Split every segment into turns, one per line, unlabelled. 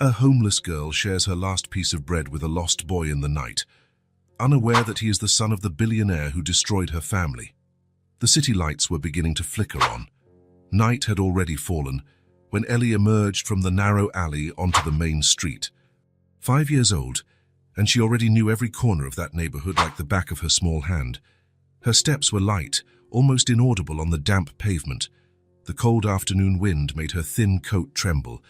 A homeless girl shares her last piece of bread with a lost boy in the night, unaware that he is the son of the billionaire who destroyed her family. The city lights were beginning to flicker on. Night had already fallen when Ellie emerged from the narrow alley onto the main street. 5 years old, and she already knew every corner of that neighborhood like the back of her small hand. Her steps were light, almost inaudible on the damp pavement. The cold afternoon wind made her thin coat tremble.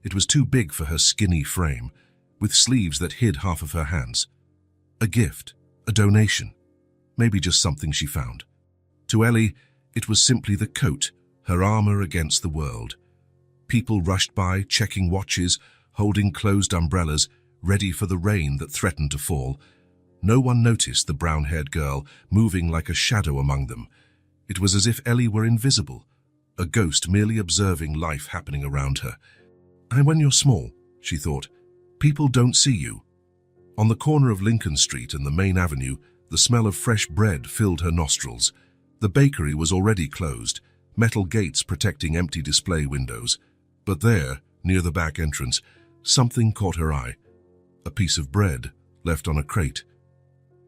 It was too big for her skinny frame, with sleeves that hid half of her hands. A gift, a donation, maybe just something she found. To Ellie, it was simply the coat, her armor against the world. People rushed by, checking watches, holding closed umbrellas, ready for the rain that threatened to fall. No one noticed the brown-haired girl moving like a shadow among them. It was as if Ellie were invisible, a ghost merely observing life happening around her. And when you're small, she thought, people don't see you. On the corner of Lincoln Street and the main avenue, the smell of fresh bread filled her nostrils. The bakery was already closed, metal gates protecting empty display windows. But there, near the back entrance, something caught her eye. A piece of bread, left on a crate.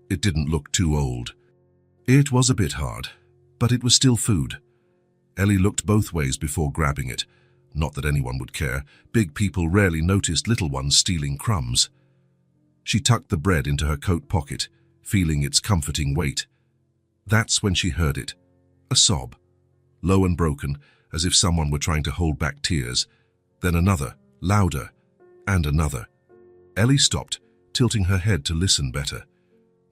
It didn't look too old. It was a bit hard, but it was still food. Ellie looked both ways before grabbing it. Not that anyone would care. Big people rarely noticed little ones stealing crumbs. She tucked the bread into her coat pocket, feeling its comforting weight. That's when she heard it. A sob. Low and broken, as if someone were trying to hold back tears. Then another, louder, and another. Ellie stopped, tilting her head to listen better.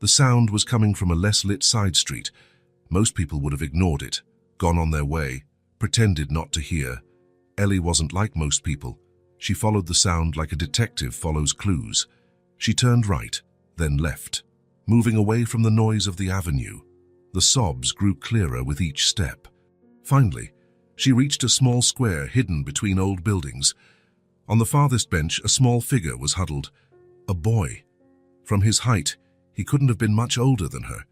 The sound was coming from a less lit side street. Most people would have ignored it, gone on their way, pretended not to hear. Ellie wasn't like most people. She followed the sound like a detective follows clues. She turned right, then left, moving away from the noise of the avenue. The sobs grew clearer with each step. Finally, she reached a small square hidden between old buildings. On the farthest bench, a small figure was huddled. A boy. From his height, he couldn't have been much older than her.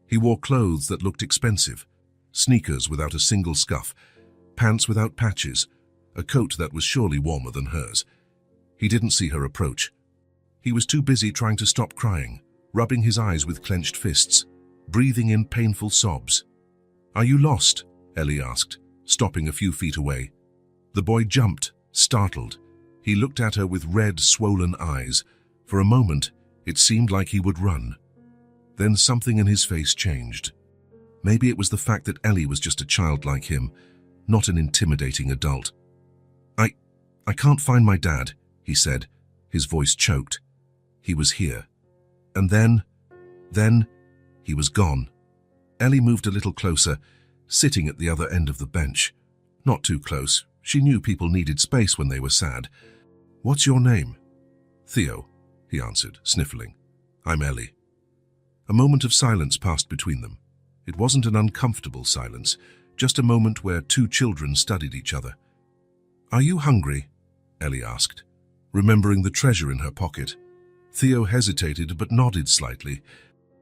He wore clothes that looked expensive. Sneakers without a single scuff, pants without patches, a coat that was surely warmer than hers. He didn't see her approach. He was too busy trying to stop crying, rubbing his eyes with clenched fists, breathing in painful sobs. "Are you lost?" Ellie asked, stopping a few feet away. The boy jumped, startled. He looked at her with red, swollen eyes. For a moment, it seemed like he would run. Then something in his face changed. Maybe it was the fact that Ellie was just a child like him, not an intimidating adult. I can't find my dad," he said, his voice choked. He was here. And then, he was gone. Ellie moved a little closer, sitting at the other end of the bench. Not too close. She knew people needed space when they were sad. "What's your name?" "Theo," he answered, sniffling. "I'm Ellie." A moment of silence passed between them. It wasn't an uncomfortable silence, just a moment where two children studied each other. "Are you hungry?" Ellie asked, remembering the treasure in her pocket. Theo hesitated but nodded slightly.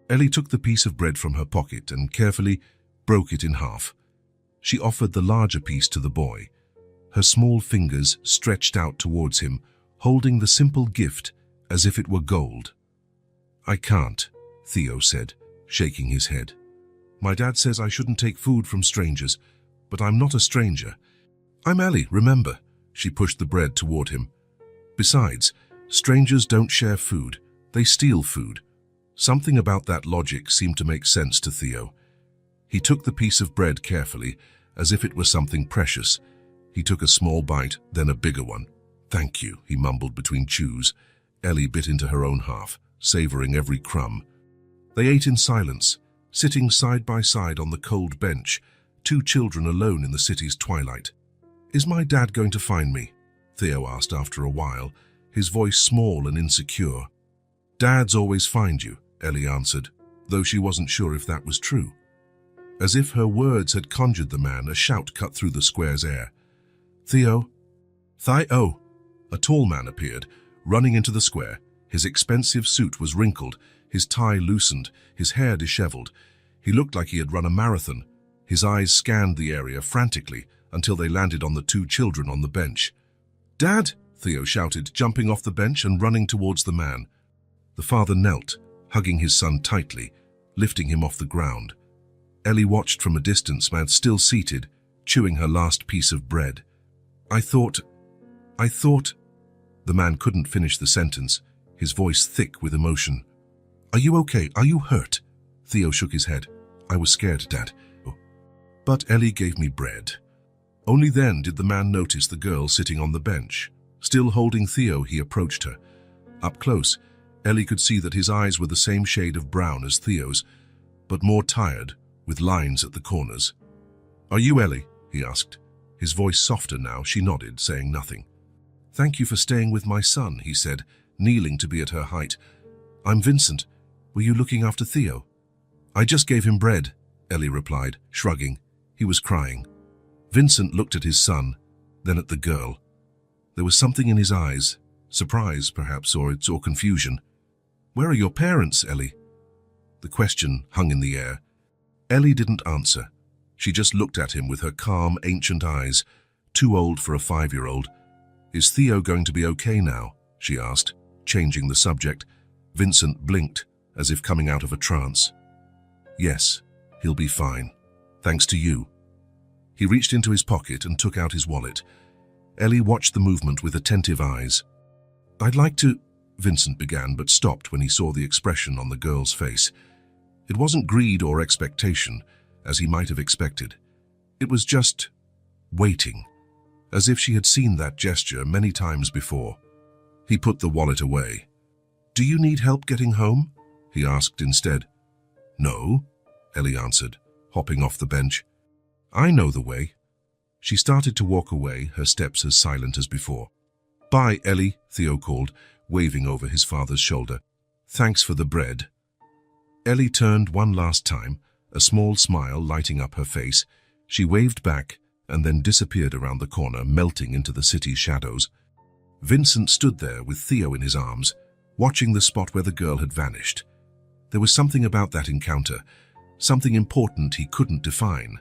Ellie took the piece of bread from her pocket and carefully broke it in half. She offered the larger piece to the boy. Her small fingers stretched out towards him, holding the simple gift as if it were gold. "I can't," Theo said, shaking his head. "My dad says I shouldn't take food from strangers, but I'm not a stranger. I'm Ellie, remember?" She pushed the bread toward him. "Besides, strangers don't share food, they steal food." Something about that logic seemed to make sense to Theo. He took the piece of bread carefully, as if it were something precious. He took a small bite, then a bigger one. "Thank you," he mumbled between chews. Ellie bit into her own half, savoring every crumb. They ate in silence, sitting side by side on the cold bench, two children alone in the city's twilight. "Is my dad going to find me?" Theo asked after a while, his voice small and insecure. "Dads always find you," Ellie answered, though she wasn't sure if that was true. As if her words had conjured the man, a shout cut through the square's air. "Theo?" "Theo!" A tall man appeared, running into the square. His expensive suit was wrinkled, his tie loosened, his hair disheveled. He looked like he had run a marathon. His eyes scanned the area frantically until they landed on the two children on the bench. "Dad!" Theo shouted, jumping off the bench and running towards the man. The father knelt, hugging his son tightly, lifting him off the ground. Ellie watched from a distance, man still seated, chewing her last piece of bread. I thought... The man couldn't finish the sentence, his voice thick with emotion. Are you okay? Are you hurt? Theo shook his head. I was scared, Dad. But Ellie gave me bread. Only then did the man notice the girl sitting on the bench. Still holding Theo, he approached her. Up close, Ellie could see that his eyes were the same shade of brown as Theo's, but more tired, with lines at the corners. Are you Ellie? He asked. His voice softer now. She nodded, saying nothing. Thank you for staying with my son, he said, kneeling to be at her height. I'm Vincent. Were you looking after Theo? I just gave him bread, Ellie replied, shrugging. He was crying. Vincent looked at his son, then at the girl. There was something in his eyes, surprise perhaps, or confusion. Where are your parents, Ellie? The question hung in the air. Ellie didn't answer. She just looked at him with her calm, ancient eyes, too old for a 5-year-old. Is Theo going to be okay now? She asked, changing the subject. Vincent blinked, as if coming out of a trance. Yes, he'll be fine. Thanks to you. He reached into his pocket and took out his wallet. Ellie watched the movement with attentive eyes. I'd like to... Vincent began, but stopped when he saw the expression on the girl's face. It wasn't greed or expectation, as he might have expected. It was just waiting, as if she had seen that gesture many times before. He put the wallet away. Do you need help getting home? He asked instead. No, Ellie answered, hopping off the bench. I know the way. She started to walk away, her steps as silent as before. Bye, Ellie, Theo called, waving over his father's shoulder. Thanks for the bread. Ellie turned one last time, a small smile lighting up her face. She waved back and then disappeared around the corner, melting into the city's shadows. Vincent stood there with Theo in his arms, watching the spot where the girl had vanished. There was something about that encounter, something important he couldn't define,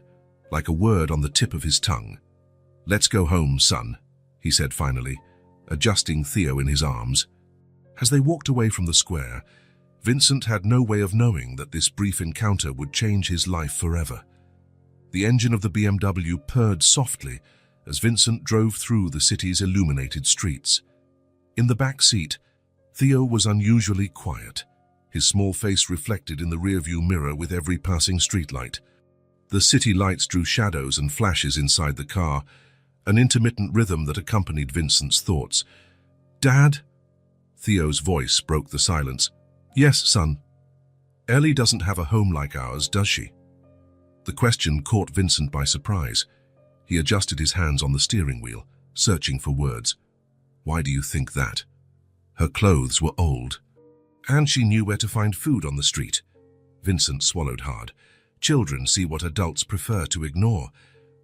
like a word on the tip of his tongue. Let's go home, son, he said finally, adjusting Theo in his arms. As they walked away from the square, Vincent had no way of knowing that this brief encounter would change his life forever. The engine of the BMW purred softly as Vincent drove through the city's illuminated streets. In the back seat, Theo was unusually quiet, his small face reflected in the rearview mirror with every passing streetlight. The city lights drew shadows and flashes inside the car, an intermittent rhythm that accompanied Vincent's thoughts. Dad? Theo's voice broke the silence. Yes, son. Ellie doesn't have a home like ours, does she? The question caught Vincent by surprise. He adjusted his hands on the steering wheel, searching for words. Why do you think that? Her clothes were old, and she knew where to find food on the street. Vincent swallowed hard. Children see what adults prefer to ignore.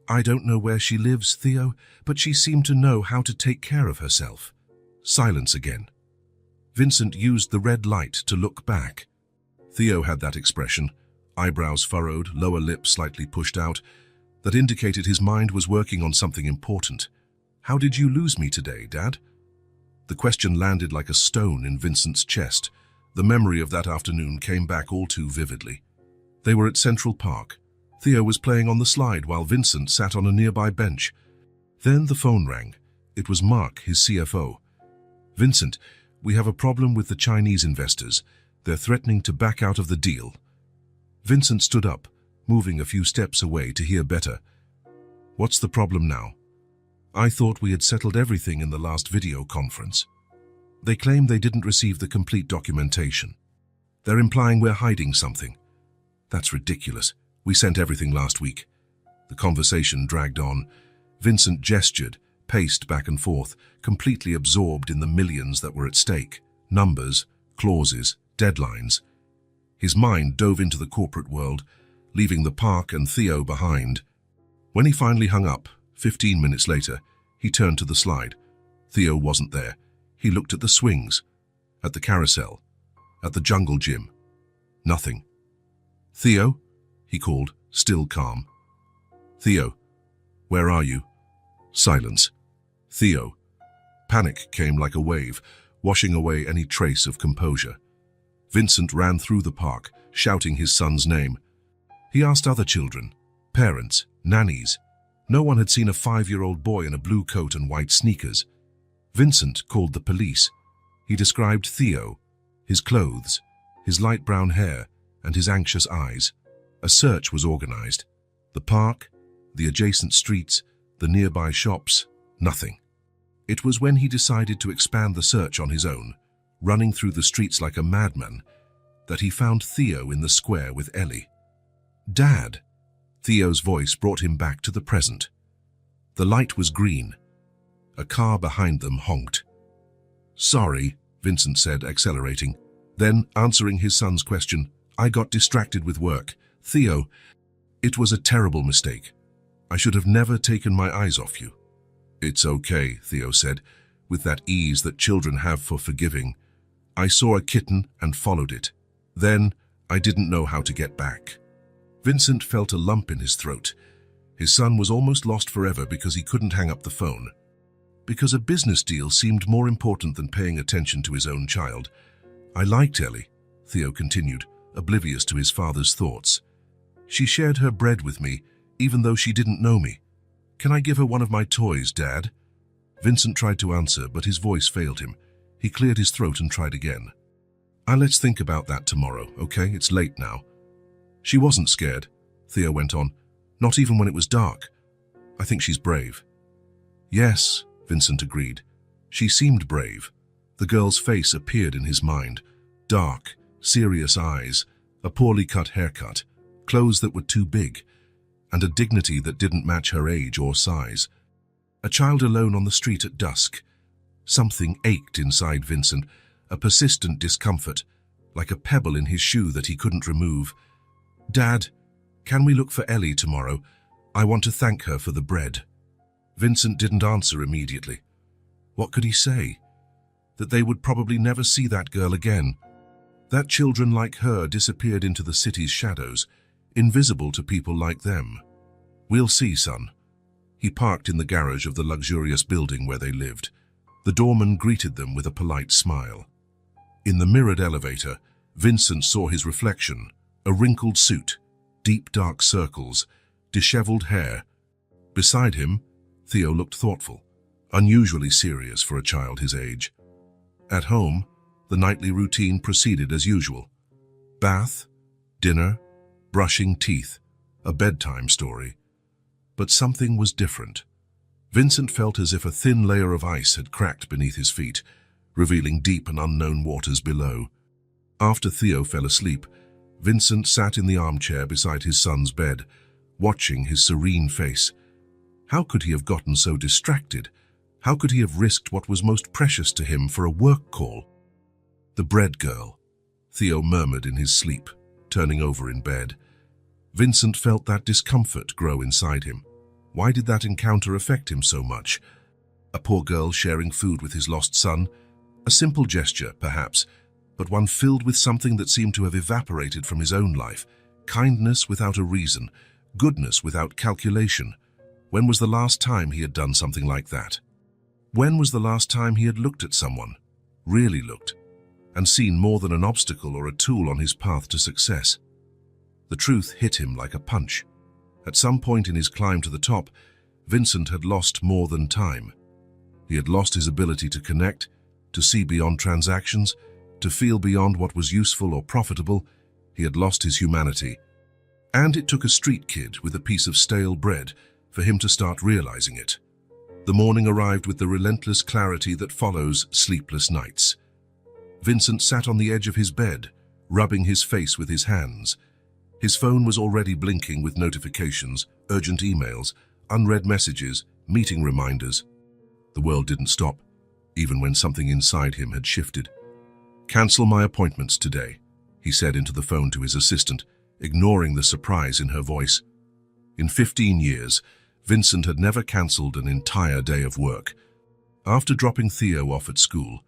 I don't know where she lives, Theo, but she seemed to know how to take care of herself. Silence again. Vincent used the red light to look back. Theo had that expression, eyebrows furrowed, lower lip slightly pushed out, that indicated his mind was working on something important. How did you lose me today, Dad? The question landed like a stone in Vincent's chest. The memory of that afternoon came back all too vividly. They were at Central Park. Theo was playing on the slide while Vincent sat on a nearby bench. Then the phone rang. It was Mark, his CFO. Vincent, we have a problem with the Chinese investors. They're threatening to back out of the deal. Vincent stood up, moving a few steps away to hear better. What's the problem now? I thought we had settled everything in the last video conference. They claim they didn't receive the complete documentation. They're implying we're hiding something. That's ridiculous. We sent everything last week. The conversation dragged on. Vincent gestured, paced back and forth, completely absorbed in the millions that were at stake. Numbers, clauses, deadlines. His mind dove into the corporate world, leaving the park and Theo behind. When he finally hung up, 15 minutes later, he turned to the slide. Theo wasn't there. He looked at the swings, at the carousel, at the jungle gym. Nothing. Theo? He called, still calm. Theo, where are you? Silence. Theo. Panic came like a wave, washing away any trace of composure. Vincent ran through the park, shouting his son's name. He asked other children, parents, nannies. No one had seen a 5-year-old boy in a blue coat and white sneakers. Vincent called the police. He described Theo, his clothes, his light brown hair, and his anxious eyes. A search was organized. The park, the adjacent streets, the nearby shops, nothing. It was when he decided to expand the search on his own, running through the streets like a madman, that he found Theo in the square with Ellie. "Dad!" Theo's voice brought him back to the present. The light was green. A car behind them honked. "Sorry," Vincent said, accelerating. Then, answering his son's question, "I got distracted with work. Theo, it was a terrible mistake. I should have never taken my eyes off you." "It's okay," Theo said, with that ease that children have for forgiving. "I saw a kitten and followed it. Then, I didn't know how to get back." Vincent felt a lump in his throat. His son was almost lost forever because he couldn't hang up the phone. Because a business deal seemed more important than paying attention to his own child. "I liked Ellie," Theo continued, oblivious to his father's thoughts. "She shared her bread with me, even though she didn't know me. Can I give her one of my toys, Dad?" Vincent tried to answer, but his voice failed him. He cleared his throat and tried again. Let's think about that tomorrow, okay? It's late now." "She wasn't scared," Theo went on. "Not even when it was dark. I think she's brave." "Yes," Vincent agreed. She seemed brave. The girl's face appeared in his mind. Dark, serious eyes, a poorly cut haircut, clothes that were too big, and a dignity that didn't match her age or size. A child alone on the street at dusk. Something ached inside Vincent, a persistent discomfort, like a pebble in his shoe that he couldn't remove. "Dad, can we look for Ellie tomorrow? I want to thank her for the bread." Vincent didn't answer immediately. What could he say? That they would probably never see that girl again. That children like her disappeared into the city's shadows, invisible to people like them. "We'll see, son." He parked in the garage of the luxurious building where they lived. The doorman greeted them with a polite smile. In the mirrored elevator, Vincent saw his reflection, a wrinkled suit, deep dark circles, disheveled hair. Beside him, Theo looked thoughtful, unusually serious for a child his age. At home, the nightly routine proceeded as usual. Bath, dinner, brushing teeth, a bedtime story. But something was different. Vincent felt as if a thin layer of ice had cracked beneath his feet, revealing deep and unknown waters below. After Theo fell asleep, Vincent sat in the armchair beside his son's bed, watching his serene face. How could he have gotten so distracted? How could he have risked what was most precious to him for a work call? "The bread girl," Theo murmured in his sleep, turning over in bed. Vincent felt that discomfort grow inside him. Why did that encounter affect him so much? A poor girl sharing food with his lost son? A simple gesture, perhaps, but one filled with something that seemed to have evaporated from his own life. Kindness without a reason, goodness without calculation. When was the last time he had done something like that? When was the last time he had looked at someone, really looked, and seen more than an obstacle or a tool on his path to success? The truth hit him like a punch. At some point in his climb to the top, Vincent had lost more than time. He had lost his ability to connect, to see beyond transactions, to feel beyond what was useful or profitable. He had lost his humanity. And it took a street kid with a piece of stale bread for him to start realizing it. The morning arrived with the relentless clarity that follows sleepless nights. Vincent sat on the edge of his bed, rubbing his face with his hands. His phone was already blinking with notifications, urgent emails, unread messages, meeting reminders. The world didn't stop, even when something inside him had shifted. "Cancel my appointments today," he said into the phone to his assistant, ignoring the surprise in her voice. In 15 years, Vincent had never cancelled an entire day of work. After dropping Theo off at school,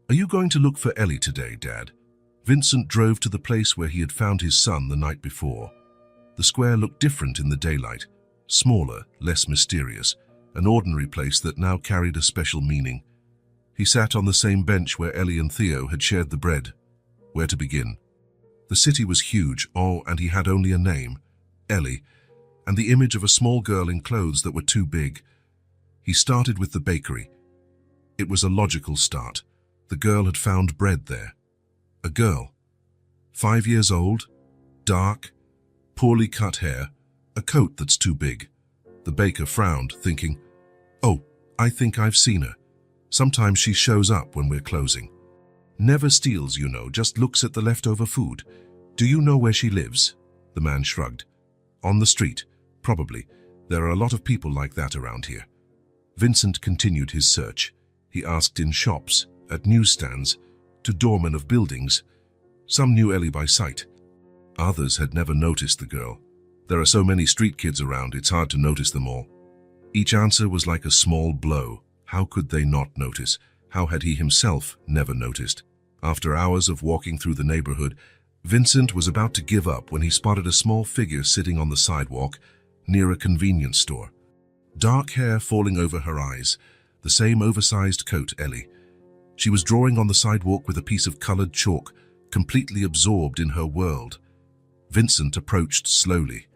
"Are you going to look for Ellie today, Dad?" Vincent drove to the place where he had found his son the night before. The square looked different in the daylight, smaller, less mysterious, an ordinary place that now carried a special meaning. He sat on the same bench where Ellie and Theo had shared the bread. Where to begin? The city was huge, and he had only a name, Ellie, and the image of a small girl in clothes that were too big. He started with the bakery. It was a logical start. The girl had found bread there. A girl. 5 years old, dark, poorly cut hair, a coat that's too big. The baker frowned, thinking, "Oh, I think I've seen her. Sometimes she shows up when we're closing. Never steals, you know, just looks at the leftover food. Do you know where she lives?" The man shrugged. "On the street, probably. There are a lot of people like that around here." Vincent continued his search. He asked in shops, at newsstands, to doormen of buildings. Some knew Ellie by sight. Others had never noticed the girl. There are so many street kids around, it's hard to notice them all. Each answer was like a small blow. How could they not notice? How had he himself never noticed? After hours of walking through the neighborhood, Vincent was about to give up when he spotted a small figure sitting on the sidewalk near a convenience store. Dark hair falling over her eyes, the same oversized coat Ellie. She was drawing on the sidewalk with a piece of colored chalk, completely absorbed in her world. Vincent approached slowly,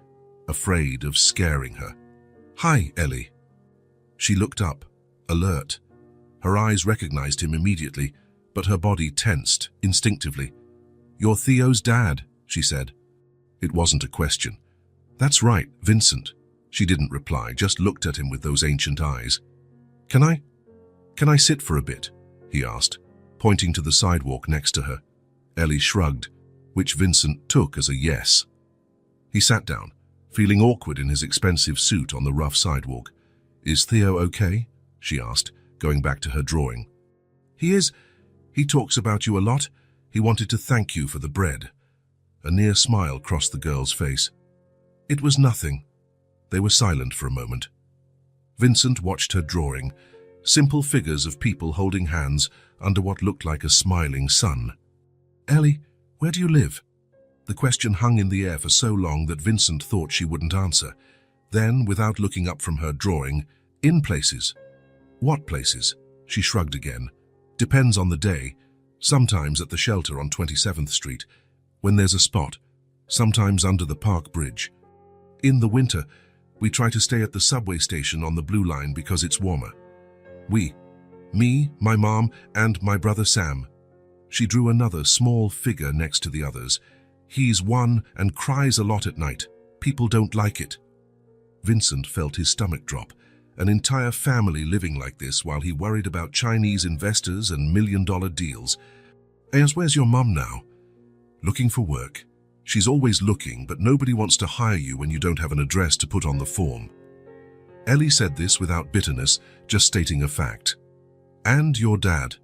afraid of scaring her. "Hi, Ellie." She looked up, alert. Her eyes recognized him immediately, but her body tensed instinctively. "You're Theo's dad," she said. It wasn't a question. "That's right, Vincent." She didn't reply, just looked at him with those ancient eyes. Can I sit for a bit?" he asked, pointing to the sidewalk next to her. Ellie shrugged, which Vincent took as a yes. He sat down, feeling awkward in his expensive suit on the rough sidewalk. "Is Theo okay?" she asked, going back to her drawing. "He is. He talks about you a lot. He wanted to thank you for the bread." A near smile crossed the girl's face. "It was nothing." They were silent for a moment. Vincent watched her drawing, simple figures of people holding hands under what looked like a smiling sun. "Ellie, where do you live?" The question hung in the air for so long that Vincent thought she wouldn't answer. Then, without looking up from her drawing, "In places." "What places?" She shrugged again. "Depends on the day. Sometimes at the shelter on 27th Street, when there's a spot. Sometimes under the park bridge. In the winter, we try to stay at the subway station on the Blue Line because it's warmer. Me, my mom, and my brother Sam." She drew another small figure next to the others. "He's one and cries a lot at night. People don't like it." Vincent felt his stomach drop. An entire family living like this while he worried about Chinese investors and million-dollar deals. "Where's your mom now?" "Looking for work. She's always looking, but nobody wants to hire you when you don't have an address to put on the form." Ellie said this without bitterness, just stating a fact. "And your dad?"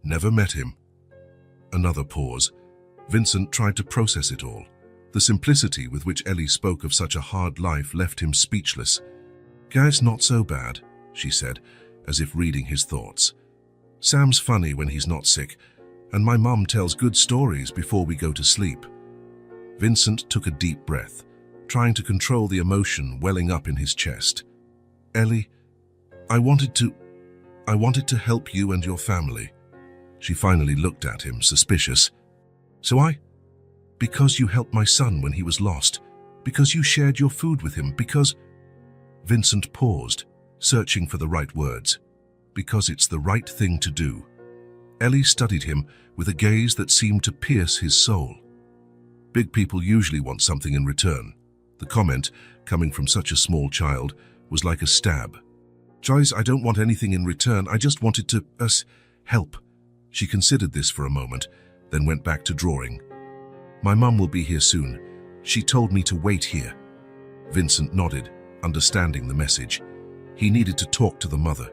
"Never met him." Another pause. Vincent tried to process it all. The simplicity with which Ellie spoke of such a hard life left him speechless. "Guys, not so bad," she said, as if reading his thoughts. "Sam's funny when he's not sick, and my mum tells good stories before we go to sleep." Vincent took a deep breath, trying to control the emotion welling up in his chest. "Ellie, I wanted to help you and your family." She finally looked at him, suspicious. Because you helped my son when he was lost. Because you shared your food with him. Because..." Vincent paused, searching for the right words. "Because it's the right thing to do." Ellie studied him with a gaze that seemed to pierce his soul. Big people usually want something in return. The comment, coming from such a small child, was like a stab. "Joyce, I don't want anything in return. I just wanted to, help." She considered this for a moment, then went back to drawing. "My mum will be here soon. She told me to wait here." Vincent nodded, understanding the message. He needed to talk to the mother.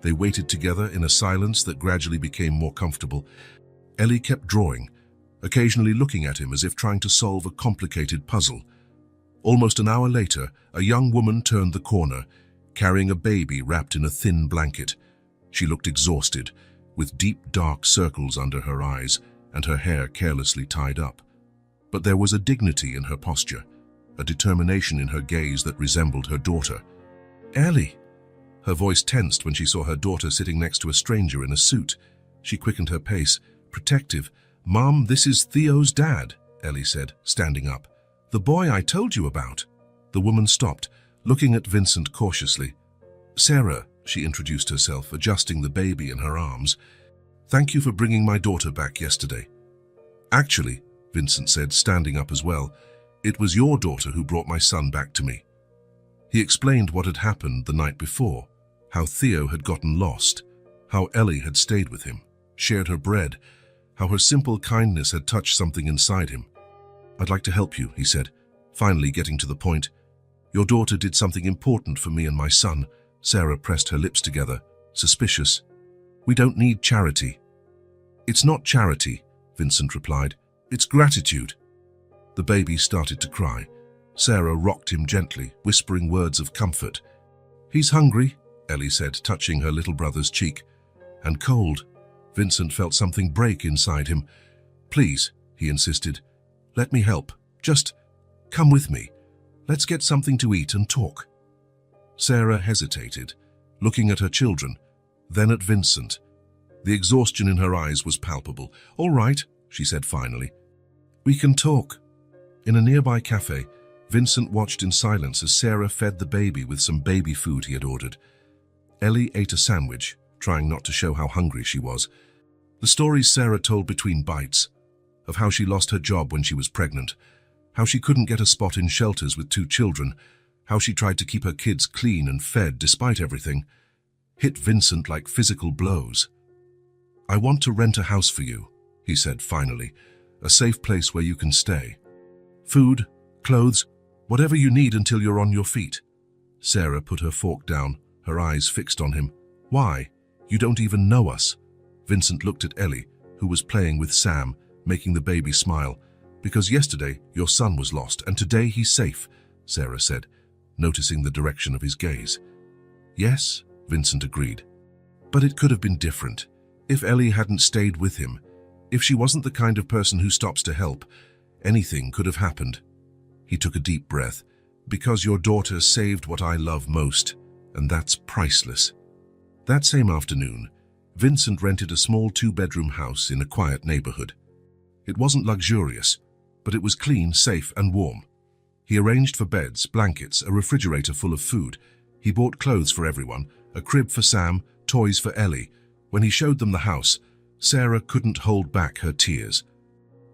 They waited together in a silence that gradually became more comfortable. Ellie kept drawing, occasionally looking at him as if trying to solve a complicated puzzle. Almost an hour later, a young woman turned the corner, carrying a baby wrapped in a thin blanket. She looked exhausted, with deep dark circles under her eyes and her hair carelessly tied up. But there was a dignity in her posture, a determination in her gaze that resembled her daughter. "Ellie!" Her voice tensed when she saw her daughter sitting next to a stranger in a suit. She quickened her pace, protective. "Mom, this is Theo's dad," Ellie said, standing up. "The boy I told you about." The woman stopped, looking at Vincent cautiously. "Sarah," she introduced herself, adjusting the baby in her arms. "Thank you for bringing my daughter back yesterday." "Actually," Vincent said, standing up as well, "it was your daughter who brought my son back to me." He explained what had happened the night before, how Theo had gotten lost, how Ellie had stayed with him, shared her bread, how her simple kindness had touched something inside him. "I'd like to help you," he said, finally getting to the point. "Your daughter did something important for me and my son." Sarah pressed her lips together, suspicious. "We don't need charity." "It's not charity," Vincent replied. "It's gratitude." The baby started to cry. Sarah rocked him gently, whispering words of comfort. "He's hungry," Ellie said, touching her little brother's cheek. "And cold." Vincent felt something break inside him. "Please," he insisted, "let me help. Just come with me. Let's get something to eat and talk." Sarah hesitated, looking at her children, then at Vincent. The exhaustion in her eyes was palpable. "All right," she said finally. "We can talk." In a nearby cafe, Vincent watched in silence as Sarah fed the baby with some baby food he had ordered. Ellie ate a sandwich, trying not to show how hungry she was. The stories Sarah told between bites, of how she lost her job when she was pregnant, how she couldn't get a spot in shelters with 2 children, how she tried to keep her kids clean and fed despite everything, hit Vincent like physical blows. "I want to rent a house for you," he said finally, "a safe place where you can stay. Food, clothes, whatever you need until you're on your feet." Sarah put her fork down, her eyes fixed on him. "Why? You don't even know us." Vincent looked at Ellie, who was playing with Sam, making the baby smile. "Because yesterday your son was lost and today he's safe," Sarah said, noticing the direction of his gaze. "Yes," Vincent agreed. "But it could have been different. If Ellie hadn't stayed with him, if she wasn't the kind of person who stops to help, anything could have happened." He took a deep breath. "Because your daughter saved what I love most, and that's priceless." That same afternoon, Vincent rented a small 2-bedroom house in a quiet neighborhood. It wasn't luxurious, but it was clean, safe, and warm. He arranged for beds, blankets, a refrigerator full of food. He bought clothes for everyone, a crib for Sam, toys for Ellie. When he showed them the house, Sarah couldn't hold back her tears.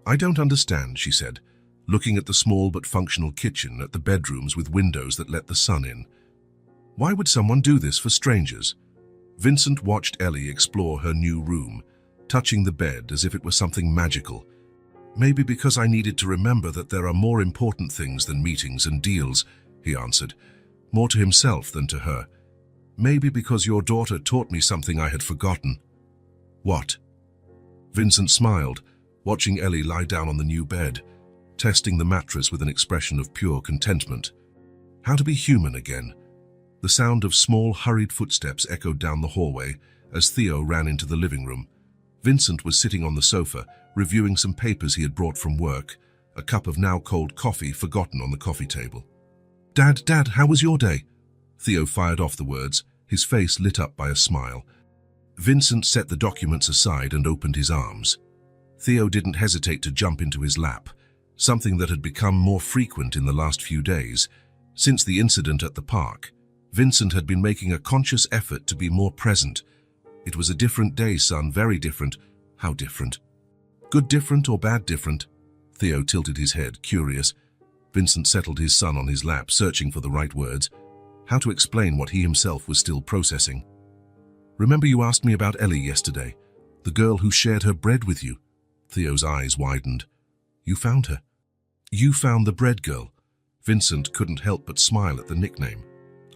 "I don't understand," she said, looking at the small but functional kitchen, at the bedrooms with windows that let the sun in. "Why would someone do this for strangers?" Vincent watched Ellie explore her new room, touching the bed as if it were something magical. "Maybe because I needed to remember that there are more important things than meetings and deals," he answered, more to himself than to her. "Maybe because your daughter taught me something I had forgotten." "What?" Vincent smiled, watching Ellie lie down on the new bed, testing the mattress with an expression of pure contentment. How to be human again. The sound of small, hurried footsteps echoed down the hallway as Theo ran into the living room. Vincent was sitting on the sofa, reviewing some papers he had brought from work, a cup of now-cold coffee forgotten on the coffee table. Dad, how was your day?" Theo fired off the words, his face lit up by a smile. Vincent set the documents aside and opened his arms. Theo didn't hesitate to jump into his lap, something that had become more frequent in the last few days. Since the incident at the park, Vincent had been making a conscious effort to be more present. "It was a different day, son, very different." "How different?" "Good different or bad different?" Theo tilted his head, curious. Vincent settled his son on his lap, searching for the right words. How to explain what he himself was still processing. "Remember you asked me about Ellie yesterday, the girl who shared her bread with you?" Theo's eyes widened. "You found her?" "You found the bread girl." Vincent couldn't help but smile at the nickname.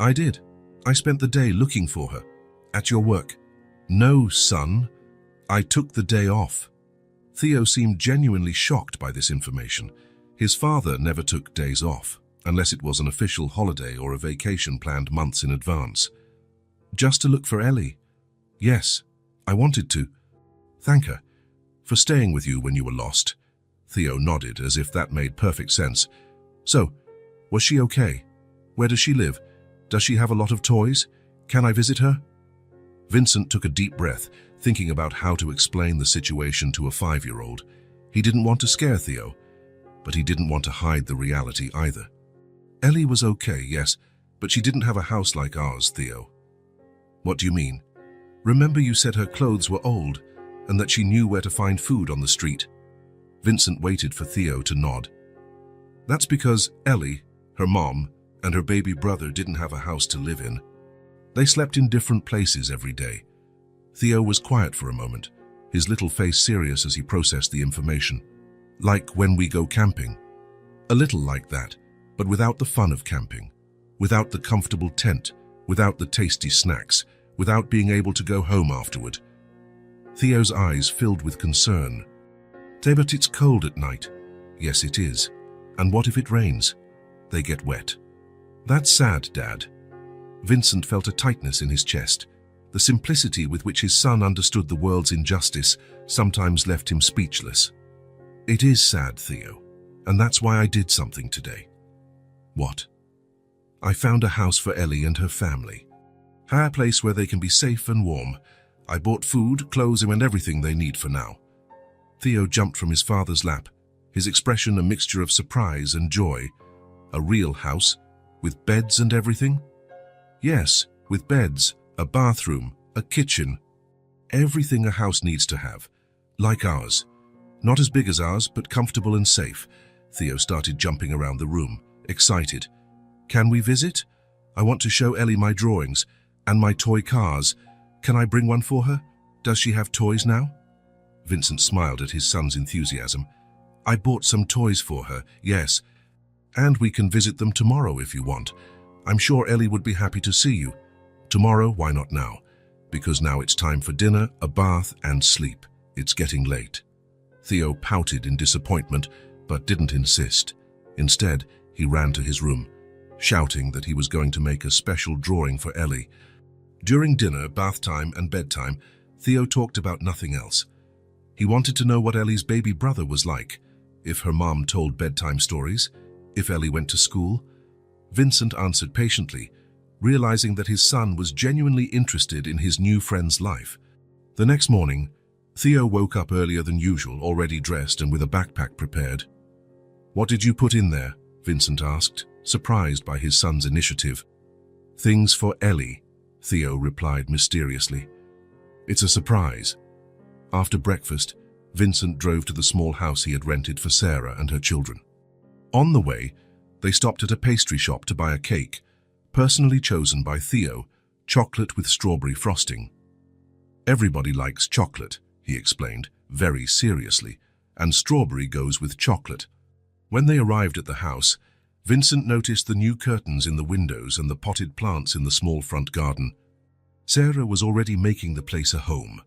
"I did. I spent the day looking for her. At your work." "No, son. I took the day off." Theo seemed genuinely shocked by this information. His father never took days off, unless it was an official holiday or a vacation planned months in advance. "Just to look for Ellie?" "Yes, I wanted to. Thank her for staying with you when you were lost." Theo nodded, as if that made perfect sense. "So, was she okay? Where does she live? Does she have a lot of toys?" Can I visit her? Vincent took a deep breath, thinking about how to explain the situation to a 5-year-old. He didn't want to scare Theo, but he didn't want to hide the reality either. Ellie was okay, yes, but she didn't have a house like ours, Theo. What do you mean? Remember you said her clothes were old and that she knew where to find food on the street? Vincent waited for Theo to nod. That's because Ellie, her mom, and her baby brother didn't have a house to live in. They slept in different places every day. Theo was quiet for a moment, his little face serious as he processed the information. Like when we go camping. A little like that, but without the fun of camping, without the comfortable tent, without the tasty snacks, without being able to go home afterward. Theo's eyes filled with concern. But it's cold at night. Yes, it is. And what if it rains? They get wet. That's sad, Dad. Vincent felt a tightness in his chest. The simplicity with which his son understood the world's injustice sometimes left him speechless. It is sad, Theo, and that's why I did something today. What? I found a house for Ellie and her family. A place where they can be safe and warm. I bought food, clothes, and everything they need for now. Theo jumped from his father's lap, his expression a mixture of surprise and joy. A real house, with beds and everything? Yes, with beds, a bathroom, a kitchen. Everything a house needs to have, like ours. Not as big as ours, but comfortable and safe. Theo started jumping around the room, excited. Can we visit? I want to show Ellie my drawings and my toy cars. Can I bring one for her? Does she have toys now? Vincent smiled at his son's enthusiasm. I bought some toys for her, yes. And we can visit them tomorrow if you want. I'm sure Ellie would be happy to see you. Tomorrow, why not now? Because now it's time for dinner, a bath, and sleep. It's getting late. Theo pouted in disappointment, but didn't insist. Instead, he ran to his room, shouting that he was going to make a special drawing for Ellie. During dinner, bath time, and bedtime, Theo talked about nothing else. He wanted to know what Ellie's baby brother was like, if her mom told bedtime stories, if Ellie went to school. Vincent answered patiently, realizing that his son was genuinely interested in his new friend's life. The next morning, Theo woke up earlier than usual, already dressed and with a backpack prepared. What did you put in there? Vincent asked, surprised by his son's initiative. Things for Ellie, Theo replied mysteriously. It's a surprise. After breakfast, Vincent drove to the small house he had rented for Sarah and her children. On the way, they stopped at a pastry shop to buy a cake, personally chosen by Theo, chocolate with strawberry frosting. Everybody likes chocolate, he explained, very seriously, and strawberry goes with chocolate. When they arrived at the house, Vincent noticed the new curtains in the windows and the potted plants in the small front garden. Sarah was already making the place a home.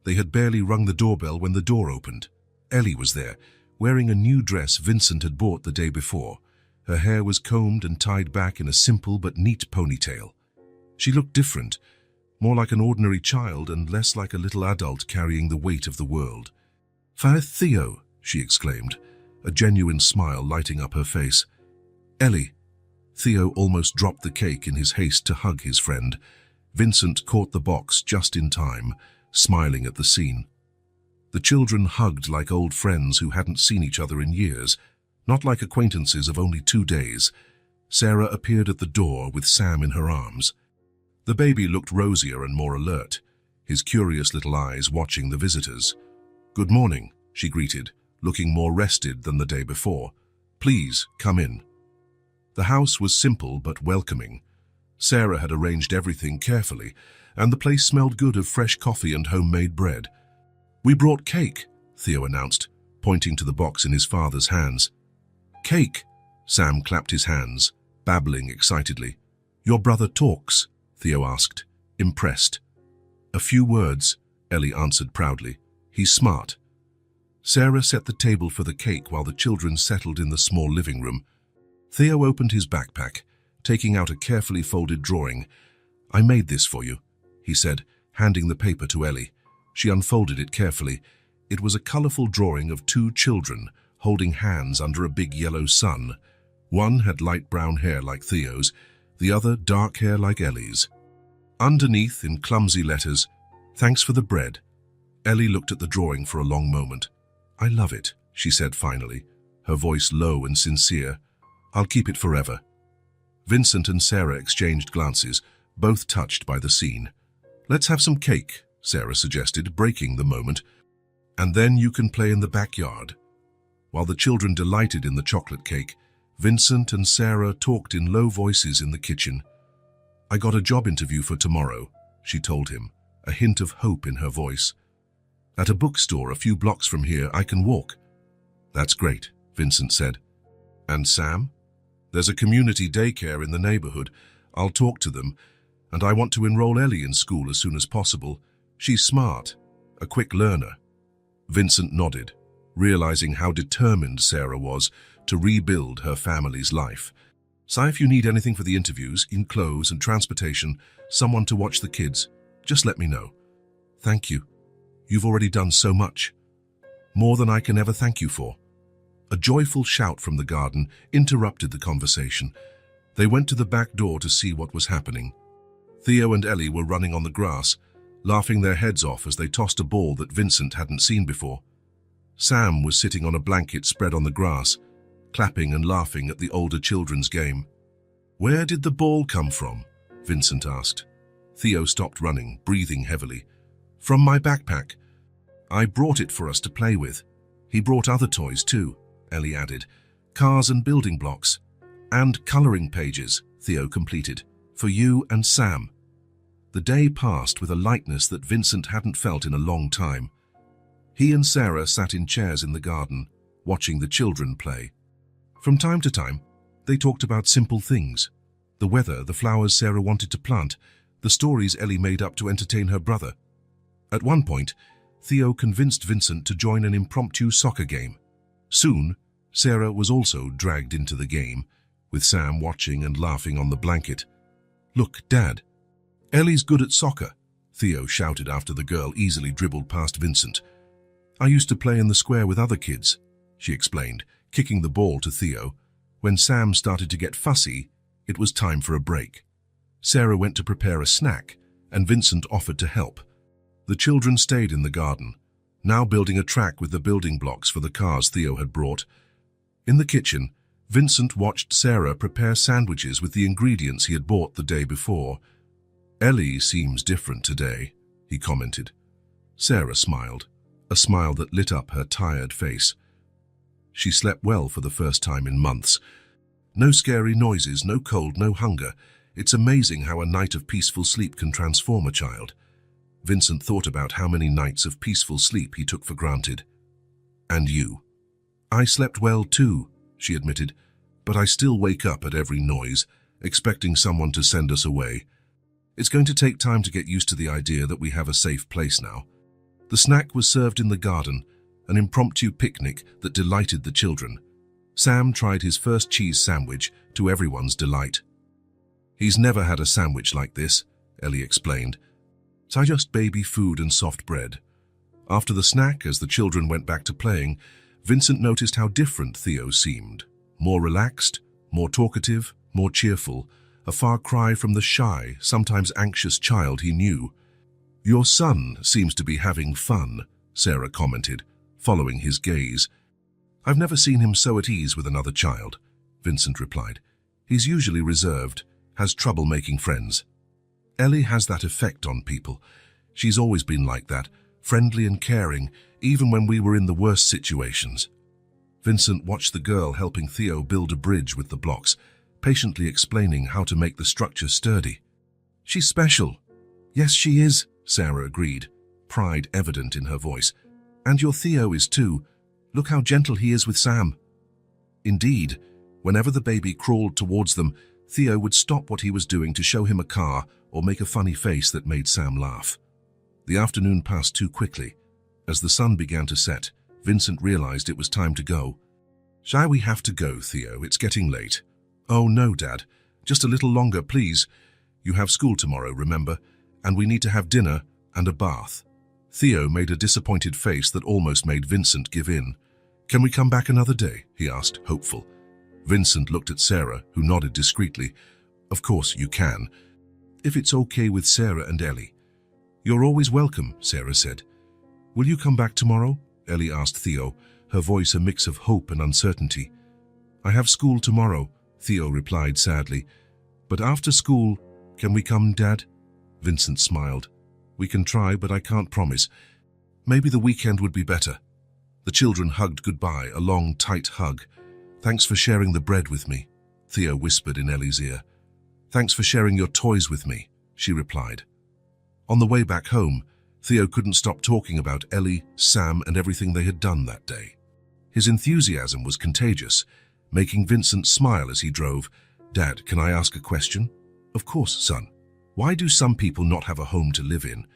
They had barely rung the doorbell when the door opened. Ellie was there, wearing a new dress Vincent had bought the day before. Her hair was combed and tied back in a simple but neat ponytail. She looked different, more like an ordinary child and less like a little adult carrying the weight of the world. "Father Theo," she exclaimed, a genuine smile lighting up her face. "Ellie." Theo almost dropped the cake in his haste to hug his friend. Vincent caught the box just in time, smiling at the scene. The children hugged like old friends who hadn't seen each other in years, not like acquaintances of only 2 days. Sarah appeared at the door with Sam in her arms. The baby looked rosier and more alert, his curious little eyes watching the visitors. "Good morning," she greeted, looking more rested than the day before. "Please, come in." The house was simple but welcoming. Sarah had arranged everything carefully, and the place smelled good of fresh coffee and homemade bread. "We brought cake," Theo announced, pointing to the box in his father's hands. "Cake?" Sam clapped his hands, babbling excitedly. "Your brother talks?" Theo asked, impressed. "A few words," Ellie answered proudly. "He's smart." Sarah set the table for the cake while the children settled in the small living room. Theo opened his backpack, taking out a carefully folded drawing. "I made this for you," he said, handing the paper to Ellie. She unfolded it carefully. It was a colorful drawing of 2 children holding hands under a big yellow sun. One had light brown hair like Theo's, the other dark hair like Ellie's. Underneath, in clumsy letters, "Thanks for the bread." Ellie looked at the drawing for a long moment. "I love it," she said finally, her voice low and sincere. "I'll keep it forever." Vincent and Sarah exchanged glances, both touched by the scene. "Let's have some cake," Sarah suggested, breaking the moment. "And then you can play in the backyard." While the children delighted in the chocolate cake, Vincent and Sarah talked in low voices in the kitchen. "I got a job interview for tomorrow," she told him, a hint of hope in her voice. "At a bookstore a few blocks from here. I can walk." "That's great," Vincent said. "And Sam?" "There's a community daycare in the neighborhood. I'll talk to them, and I want to enroll Ellie in school as soon as possible. She's smart, a quick learner." Vincent nodded, realizing how determined Sarah was to rebuild her family's life. "So if you need anything for the interviews, in clothes and transportation, someone to watch the kids, just let me know." "Thank you. You've already done so much. More than I can ever thank you for." A joyful shout from the garden interrupted the conversation. They went to the back door to see what was happening. Theo and Ellie were running on the grass, laughing their heads off as they tossed a ball that Vincent hadn't seen before. Sam was sitting on a blanket spread on the grass, clapping and laughing at the older children's game. "Where did the ball come from?" Vincent asked. Theo stopped running, breathing heavily. "From my backpack. I brought it for us to play with." "He brought other toys too," Ellie added. "Cars and building blocks. And coloring pages," Theo completed. "For you and Sam." The day passed with a lightness that Vincent hadn't felt in a long time. He and Sarah sat in chairs in the garden, watching the children play. From time to time, they talked about simple things: the weather, the flowers Sarah wanted to plant, the stories Ellie made up to entertain her brother. At one point, Theo convinced Vincent to join an impromptu soccer game. Soon, Sarah was also dragged into the game, with Sam watching and laughing on the blanket. "Look, Dad, Ellie's good at soccer," Theo shouted after the girl easily dribbled past Vincent. "I used to play in the square with other kids," she explained, kicking the ball to Theo. When Sam started to get fussy, it was time for a break. Sarah went to prepare a snack, and Vincent offered to help. The children stayed in the garden, now building a track with the building blocks for the cars Theo had brought. In the kitchen, Vincent watched Sarah prepare sandwiches with the ingredients he had bought the day before. "Ellie seems different today," he commented. Sarah smiled, a smile that lit up her tired face. She slept well for the first time in months. No scary noises, no cold, no hunger. It's amazing how a night of peaceful sleep can transform a child. Vincent thought about how many nights of peaceful sleep he took for granted. "And you?" "I slept well too," she admitted, "but I still wake up at every noise, expecting someone to send us away. It's going to take time to get used to the idea that we have a safe place now." The snack was served in the garden, an impromptu picnic that delighted the children. Sam tried his first cheese sandwich, to everyone's delight. "He's never had a sandwich like this," Ellie explained. "So just baby food and soft bread." After the snack, as the children went back to playing, Vincent noticed how different Theo seemed. More relaxed, more talkative, more cheerful, a far cry from the shy, sometimes anxious child he knew. "Your son seems to be having fun," Sarah commented, following his gaze. "I've never seen him so at ease with another child," Vincent replied. "He's usually reserved, has trouble making friends." "Ellie has that effect on people. She's always been like that, friendly and caring, even when we were in the worst situations." Vincent watched the girl helping Theo build a bridge with the blocks, patiently explaining how to make the structure sturdy. "She's special." "Yes, she is," Sarah agreed, pride evident in her voice. "And your Theo is too. Look how gentle he is with Sam." Indeed, whenever the baby crawled towards them, Theo would stop what he was doing to show him a car or make a funny face that made Sam laugh. The afternoon passed too quickly. As the sun began to set, Vincent realized it was time to go. "Shall we have to go, Theo? It's getting late." "Oh no, Dad. Just a little longer, please. You have school tomorrow, remember? And we need to have dinner and a bath." Theo made a disappointed face that almost made Vincent give in. "Can we come back another day?" he asked, hopeful. Vincent looked at Sarah, who nodded discreetly. "Of course you can." if it's okay with Sarah and Ellie. You're always welcome, Sarah said. Will you come back tomorrow? Ellie asked Theo, her voice a mix of hope and uncertainty. I have school tomorrow, Theo replied sadly. But after school, can we come, Dad? Vincent smiled. We can try, but I can't promise. Maybe the weekend would be better. The children hugged goodbye, a long, tight hug. Thanks for sharing the bread with me, Theo whispered in Ellie's ear. Thanks for sharing your toys with me, she replied. On the way back home, Theo couldn't stop talking about Ellie, Sam, and everything they had done that day. His enthusiasm was contagious, making Vincent smile as he drove. Dad, can I ask a question? Of course, son. Why do some people not have a home to live in?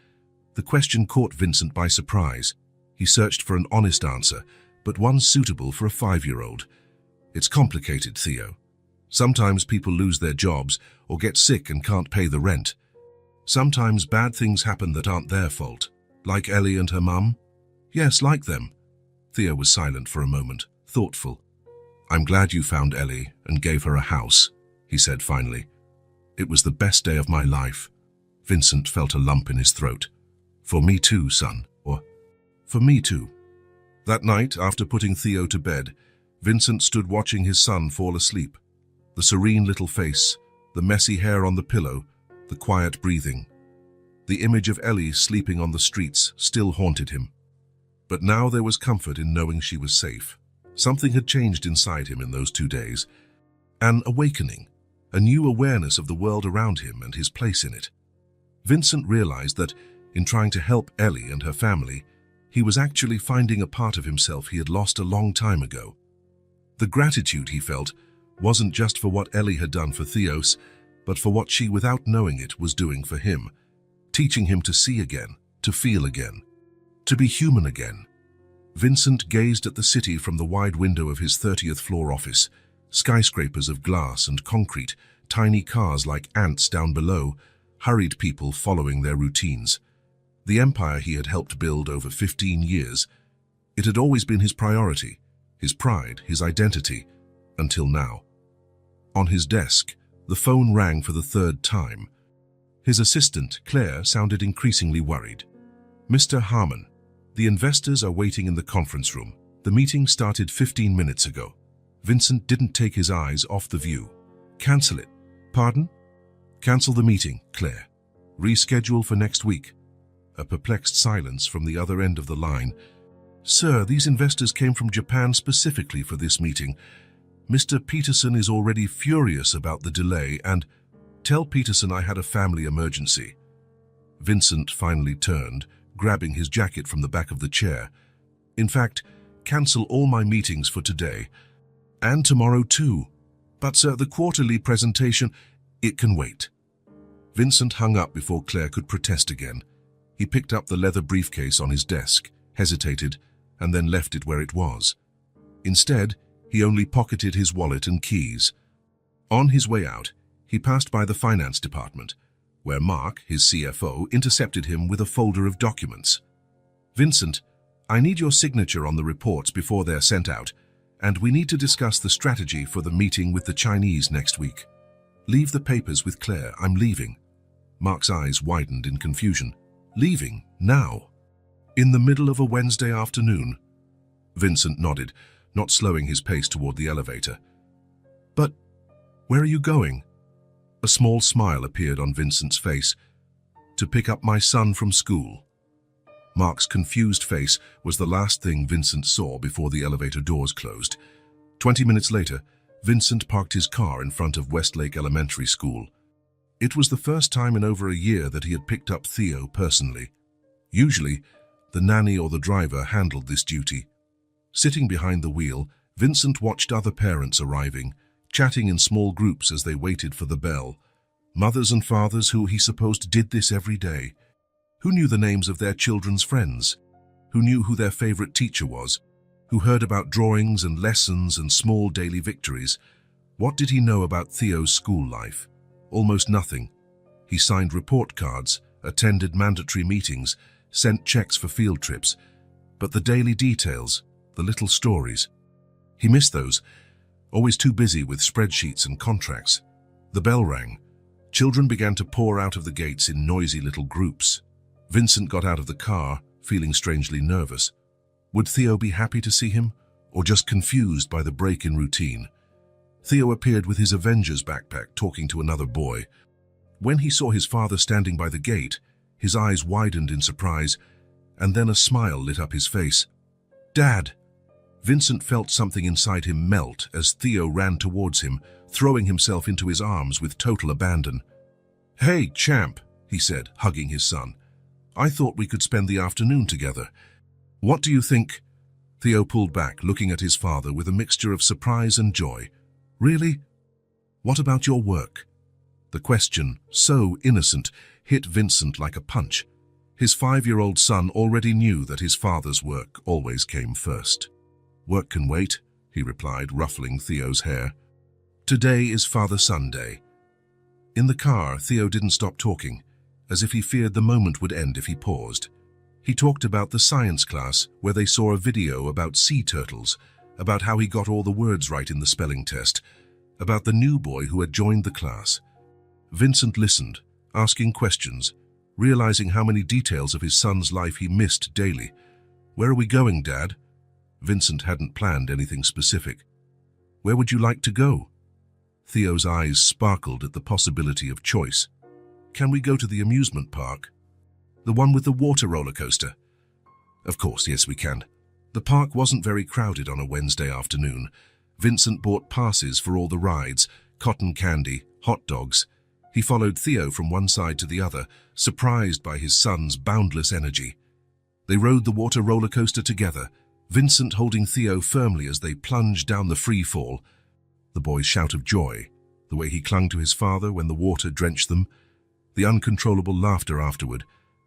The question caught Vincent by surprise. He searched for an honest answer, but one suitable for a 5-year-old. It's complicated, Theo. Sometimes people lose their jobs or get sick and can't pay the rent. Sometimes bad things happen that aren't their fault, like Ellie and her mum. Yes, like them. Theo was silent for a moment, thoughtful. I'm glad you found Ellie and gave her a house, he said finally. It was the best day of my life. Vincent felt a lump in his throat. For me too, son, or for me too. That night, after putting Theo to bed, Vincent stood watching his son fall asleep. The serene little face, the messy hair on the pillow, the quiet breathing. The image of Ellie sleeping on the streets still haunted him. But now there was comfort in knowing she was safe. Something had changed inside him in those 2 days. An awakening, a new awareness of the world around him and his place in it. Vincent realized that, in trying to help Ellie and her family, he was actually finding a part of himself he had lost a long time ago. The gratitude he felt wasn't just for what Ellie had done for Theos, but for what she, without knowing it, was doing for him, teaching him to see again, to feel again, to be human again. Vincent gazed at the city from the wide window of his 30th floor office, skyscrapers of glass and concrete, tiny cars like ants down below, hurried people following their routines. The empire he had helped build over 15 years, it had always been his priority, his pride, his identity, until now. On his desk, the phone rang for the 3rd time. His assistant, Claire, sounded increasingly worried. Mr. Harmon, the investors are waiting in the conference room. The meeting started 15 minutes ago. Vincent didn't take his eyes off the view. Cancel it. Pardon? Cancel the meeting, Claire. Reschedule for next week. A perplexed silence from the other end of the line. Sir, these investors came from Japan specifically for this meeting. Mr. Peterson is already furious about the delay and tell Peterson I had a family emergency. Vincent finally turned, grabbing his jacket from the back of the chair. In fact, cancel all my meetings for today. And tomorrow too. But sir, the quarterly presentation, it can wait. Vincent hung up before Claire could protest again. He picked up the leather briefcase on his desk, hesitated, and then left it where it was. Instead, he only pocketed his wallet and keys. On his way out, he passed by the finance department, where Mark, his CFO, intercepted him with a folder of documents. Vincent, I need your signature on the reports before they're sent out, and we need to discuss the strategy for the meeting with the Chinese next week. Leave the papers with Claire, I'm leaving. Mark's eyes widened in confusion. Leaving? Now? In the middle of a Wednesday afternoon? Vincent nodded, not slowing his pace toward the elevator. But where are you going? A small smile appeared on Vincent's face. To pick up my son from school. Mark's confused face was the last thing Vincent saw before the elevator doors closed. 20 minutes later, Vincent parked his car in front of Westlake Elementary School. It was the first time in over a year that he had picked up Theo personally. Usually, the nanny or the driver handled this duty. Sitting behind the wheel, Vincent watched other parents arriving, chatting in small groups as they waited for the bell. Mothers and fathers who he supposed did this every day. Who knew the names of their children's friends? Who knew who their favorite teacher was? Who heard about drawings and lessons and small daily victories? What did he know about Theo's school life? Almost nothing. He signed report cards, attended mandatory meetings, sent checks for field trips. But the daily details, the little stories, he missed those, always too busy with spreadsheets and contracts. The bell rang. Children began to pour out of the gates in noisy little groups. Vincent got out of the car, feeling strangely nervous. Would Theo be happy to see him, or just confused by the break in routine? Theo appeared with his Avengers backpack, talking to another boy. When he saw his father standing by the gate, his eyes widened in surprise, and then a smile lit up his face. "Dad!" Vincent felt something inside him melt as Theo ran towards him, throwing himself into his arms with total abandon. "Hey, champ," he said, hugging his son. "I thought we could spend the afternoon together. What do you think?" Theo pulled back, looking at his father with a mixture of surprise and joy. "Really? What about your work?" The question, so innocent, hit Vincent like a punch. His 5-year-old son already knew that his father's work always came first. "Work can wait," he replied, ruffling Theo's hair. "Today is Father-Son Day." In the car, Theo didn't stop talking, as if he feared the moment would end if he paused. He talked about the science class, where they saw a video about sea turtles, about how he got all the words right in the spelling test, about the new boy who had joined the class. Vincent listened, asking questions, realizing how many details of his son's life he missed daily. "Where are we going, Dad?" Vincent hadn't planned anything specific. "Where would you like to go?" Theo's eyes sparkled at the possibility of choice. "Can we go to the amusement park? The one with the water roller coaster?" "Of course, yes we can." The park wasn't very crowded on a Wednesday afternoon. Vincent bought passes for all the rides, cotton candy, hot dogs. He followed Theo from one side to the other, surprised by his son's boundless energy. They rode the water roller coaster together, Vincent holding Theo firmly as they plunged down the free fall. The boy's shout of joy, the way he clung to his father when the water drenched them, the uncontrollable laughter afterward,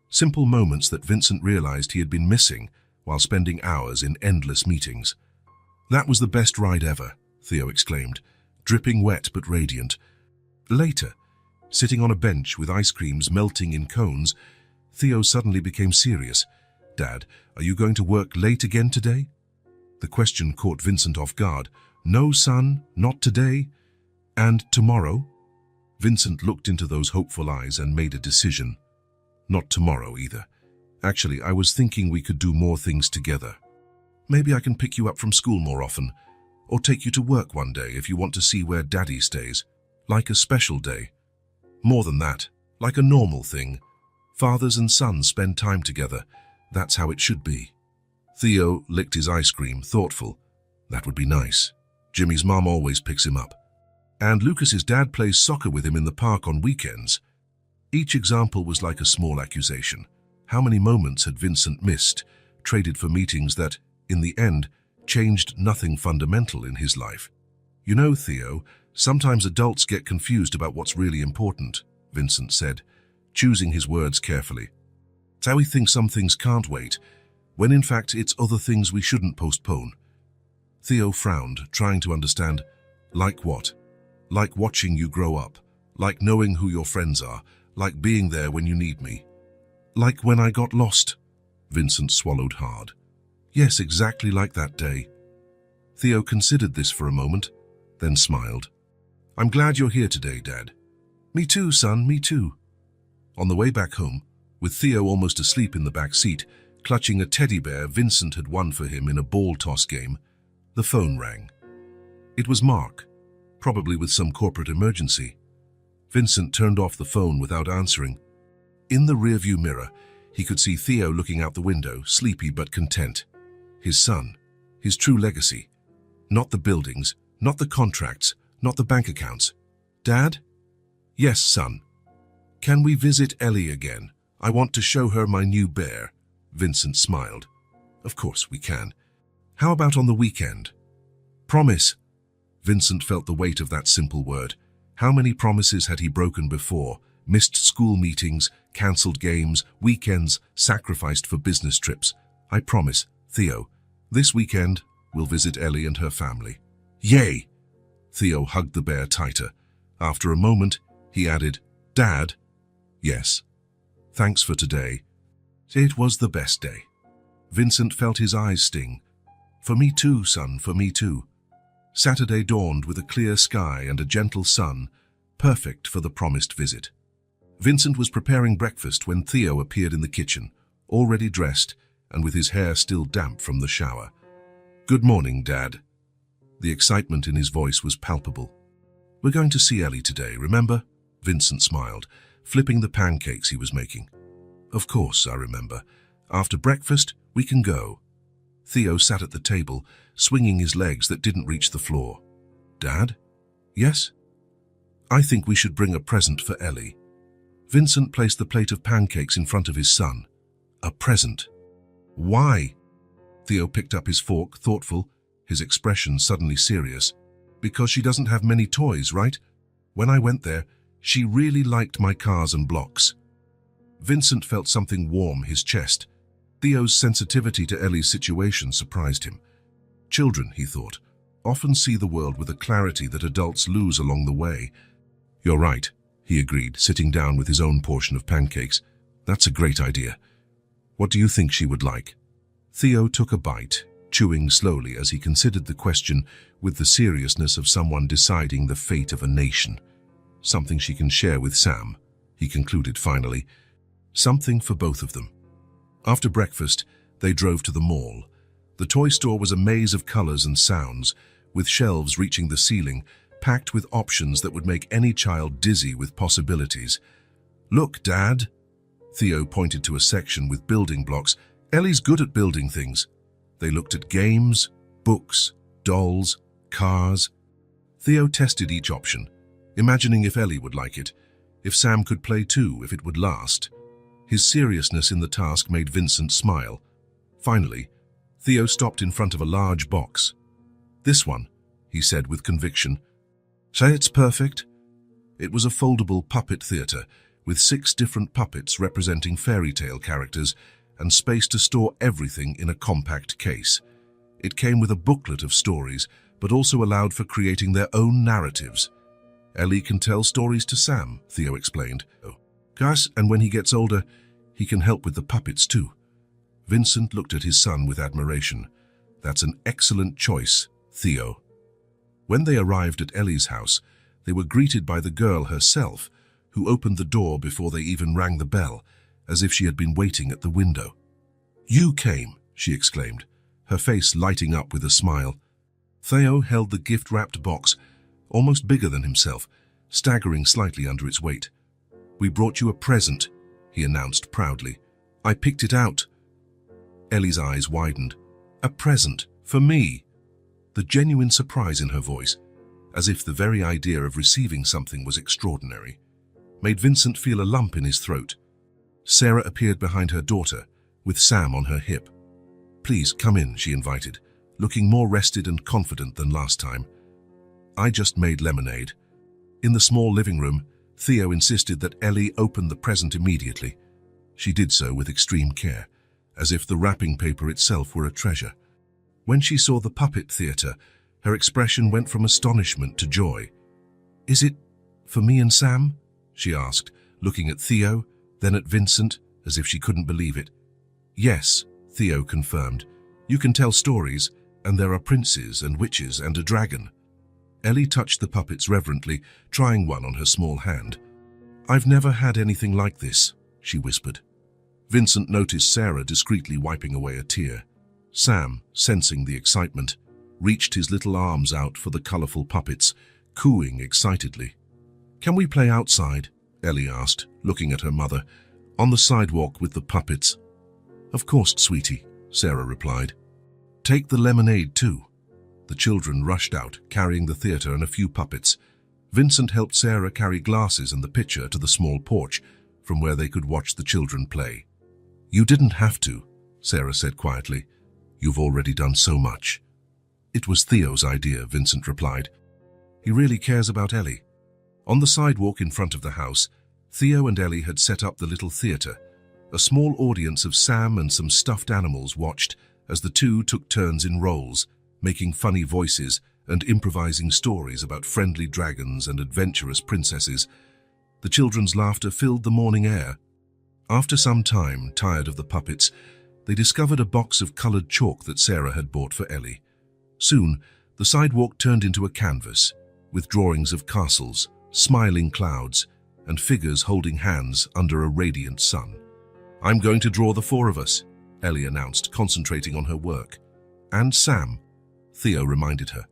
simple moments that Vincent realized he had been missing while spending hours in endless meetings. "That was the best ride ever," Theo exclaimed, dripping wet but radiant. Later, sitting on a bench with ice creams melting in cones, Theo suddenly became serious. "Dad, are you going to work late again today?" The question caught Vincent off guard. "No, son, not today." "And tomorrow?" Vincent looked into those hopeful eyes and made a decision. "Not tomorrow either. Actually, I was thinking we could do more things together. Maybe I can pick you up from school more often, or take you to work one day if you want to see where Daddy stays. Like a special day. More than that, like a normal thing. Fathers and sons spend time together. That's how it should be." Theo licked his ice cream, thoughtful. "That would be nice. Jimmy's mom always picks him up. And Lucas's dad plays soccer with him in the park on weekends." Each example was like a small accusation. How many moments had Vincent missed, traded for meetings that, in the end, changed nothing fundamental in his life? "You know, Theo, sometimes adults get confused about what's really important," Vincent said, choosing his words carefully. "It's how we think some things can't wait, when in fact it's other things we shouldn't postpone." Theo frowned, trying to understand. "Like what?" "Like watching you grow up, like knowing who your friends are, like being there when you need me." "Like when I got lost?" Vincent swallowed hard. "Yes, exactly like that day." Theo considered this for a moment, then smiled. "I'm glad you're here today, Dad." "Me too, son, me too." On the way back home, with Theo almost asleep in the back seat, clutching a teddy bear Vincent had won for him in a ball toss game, the phone rang. It was Mark, probably with some corporate emergency. Vincent turned off the phone without answering. In the rearview mirror, he could see Theo looking out the window, sleepy but content. His son, his true legacy. Not the buildings, not the contracts, not the bank accounts. "Dad?" "Yes, son." "Can we visit Ellie again? I want to show her my new bear." Vincent smiled. "Of course we can. How about on the weekend?" "Promise." Vincent felt the weight of that simple word. How many promises had he broken before? Missed school meetings, cancelled games, weekends, sacrificed for business trips. "I promise, Theo. This weekend, we'll visit Ellie and her family." "Yay!" Theo hugged the bear tighter. After a moment, he added, "Dad?" "Yes." "Thanks for today." It was the best day. Vincent felt his eyes sting. "For me too, son, for me too." Saturday dawned with a clear sky and a gentle sun, perfect for the promised visit. Vincent was preparing breakfast when Theo appeared in the kitchen, already dressed and with his hair still damp from the shower. "Good morning, Dad." The excitement in his voice was palpable. "We're going to see Ellie today, remember?" Vincent smiled, flipping the pancakes he was making. "Of course, I remember. After breakfast, we can go." Theo sat at the table, swinging his legs that didn't reach the floor. "Dad?" "Yes?" "I think we should bring a present for Ellie." Vincent placed the plate of pancakes in front of his son. "A present? Why?" Theo picked up his fork, thoughtful, his expression suddenly serious. "Because she doesn't have many toys, right? When I went there, she really liked my cars and blocks." Vincent felt something warm his chest. Theo's sensitivity to Ellie's situation surprised him. Children, he thought, often see the world with a clarity that adults lose along the way. "You're right," he agreed, sitting down with his own portion of pancakes. "That's a great idea. What do you think she would like?" Theo took a bite, chewing slowly as he considered the question with the seriousness of someone deciding the fate of a nation. "Something she can share with Sam," he concluded finally. "Something for both of them." After breakfast, they drove to the mall. The toy store was a maze of colors and sounds, with shelves reaching the ceiling, packed with options that would make any child dizzy with possibilities. "Look, Dad." Theo pointed to a section with building blocks. "Ellie's good at building things." They looked at games, books, dolls, cars. Theo tested each option, imagining if Ellie would like it, if Sam could play too, if it would last. His seriousness in the task made Vincent smile. Finally, Theo stopped in front of a large box. "This one," he said with conviction. "Say it's perfect?" It was a foldable puppet theater with 6 different puppets representing fairy tale characters and space to store everything in a compact case. It came with a booklet of stories, but also allowed for creating their own narratives. "Ellie can tell stories to Sam," Theo explained. "Gus, and when he gets older, he can help with the puppets too." Vincent looked at his son with admiration. "That's an excellent choice, Theo." When they arrived at Ellie's house, they were greeted by the girl herself, who opened the door before they even rang the bell, as if she had been waiting at the window. "You came," she exclaimed, her face lighting up with a smile. Theo held the gift-wrapped box, almost bigger than himself, staggering slightly under its weight. "We brought you a present," he announced proudly. "I picked it out." Ellie's eyes widened. "A present? For me?" The genuine surprise in her voice, as if the very idea of receiving something was extraordinary, made Vincent feel a lump in his throat. Sarah appeared behind her daughter, with Sam on her hip. "Please, come in," she invited, looking more rested and confident than last time. "I just made lemonade." In the small living room, Theo insisted that Ellie open the present immediately. She did so with extreme care, as if the wrapping paper itself were a treasure. When she saw the puppet theater, her expression went from astonishment to joy. "Is it for me and Sam?" she asked, looking at Theo, then at Vincent, as if she couldn't believe it. "Yes," Theo confirmed. "You can tell stories, and there are princes and witches and a dragon." Ellie touched the puppets reverently, trying one on her small hand. "I've never had anything like this," she whispered. Vincent noticed Sarah discreetly wiping away a tear. Sam, sensing the excitement, reached his little arms out for the colorful puppets, cooing excitedly. "Can we play outside?" Ellie asked, looking at her mother. "On the sidewalk with the puppets." "Of course, sweetie," Sarah replied. "Take the lemonade too." The children rushed out, carrying the theater and a few puppets. Vincent helped Sarah carry glasses and the pitcher to the small porch, from where they could watch the children play. "You didn't have to," Sarah said quietly. "You've already done so much." "It was Theo's idea," Vincent replied. "He really cares about Ellie." On the sidewalk in front of the house, Theo and Ellie had set up the little theater. A small audience of Sam and some stuffed animals watched as the two took turns in roles, making funny voices and improvising stories about friendly dragons and adventurous princesses. The children's laughter filled the morning air. After some time, tired of the puppets, they discovered a box of colored chalk that Sarah had bought for Ellie. Soon, the sidewalk turned into a canvas, with drawings of castles, smiling clouds, and figures holding hands under a radiant sun. "I'm going to draw the four of us," Ellie announced, concentrating on her work. "And Sam," Theo reminded her.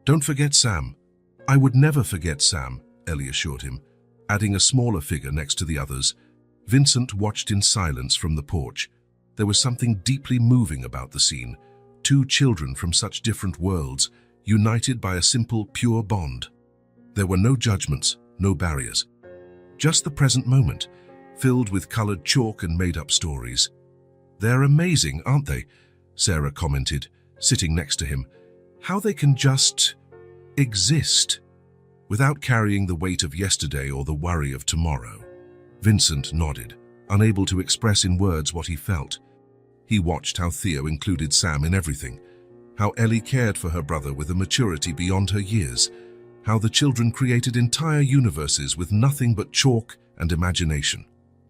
"Don't forget Sam." "I would never forget Sam," Ellie assured him, adding a smaller figure next to the others. Vincent watched in silence from the porch. There was something deeply moving about the scene. Two children from such different worlds, united by a simple, pure bond. There were no judgments, no barriers. Just the present moment, filled with colored chalk and made-up stories. "They're amazing, aren't they?" Sarah commented, sitting next to him. "How they can just exist without carrying the weight of yesterday or the worry of tomorrow." Vincent nodded, unable to express in words what he felt. He watched how Theo included Sam in everything, how Ellie cared for her brother with a maturity beyond her years, how the children created entire universes with nothing but chalk and imagination.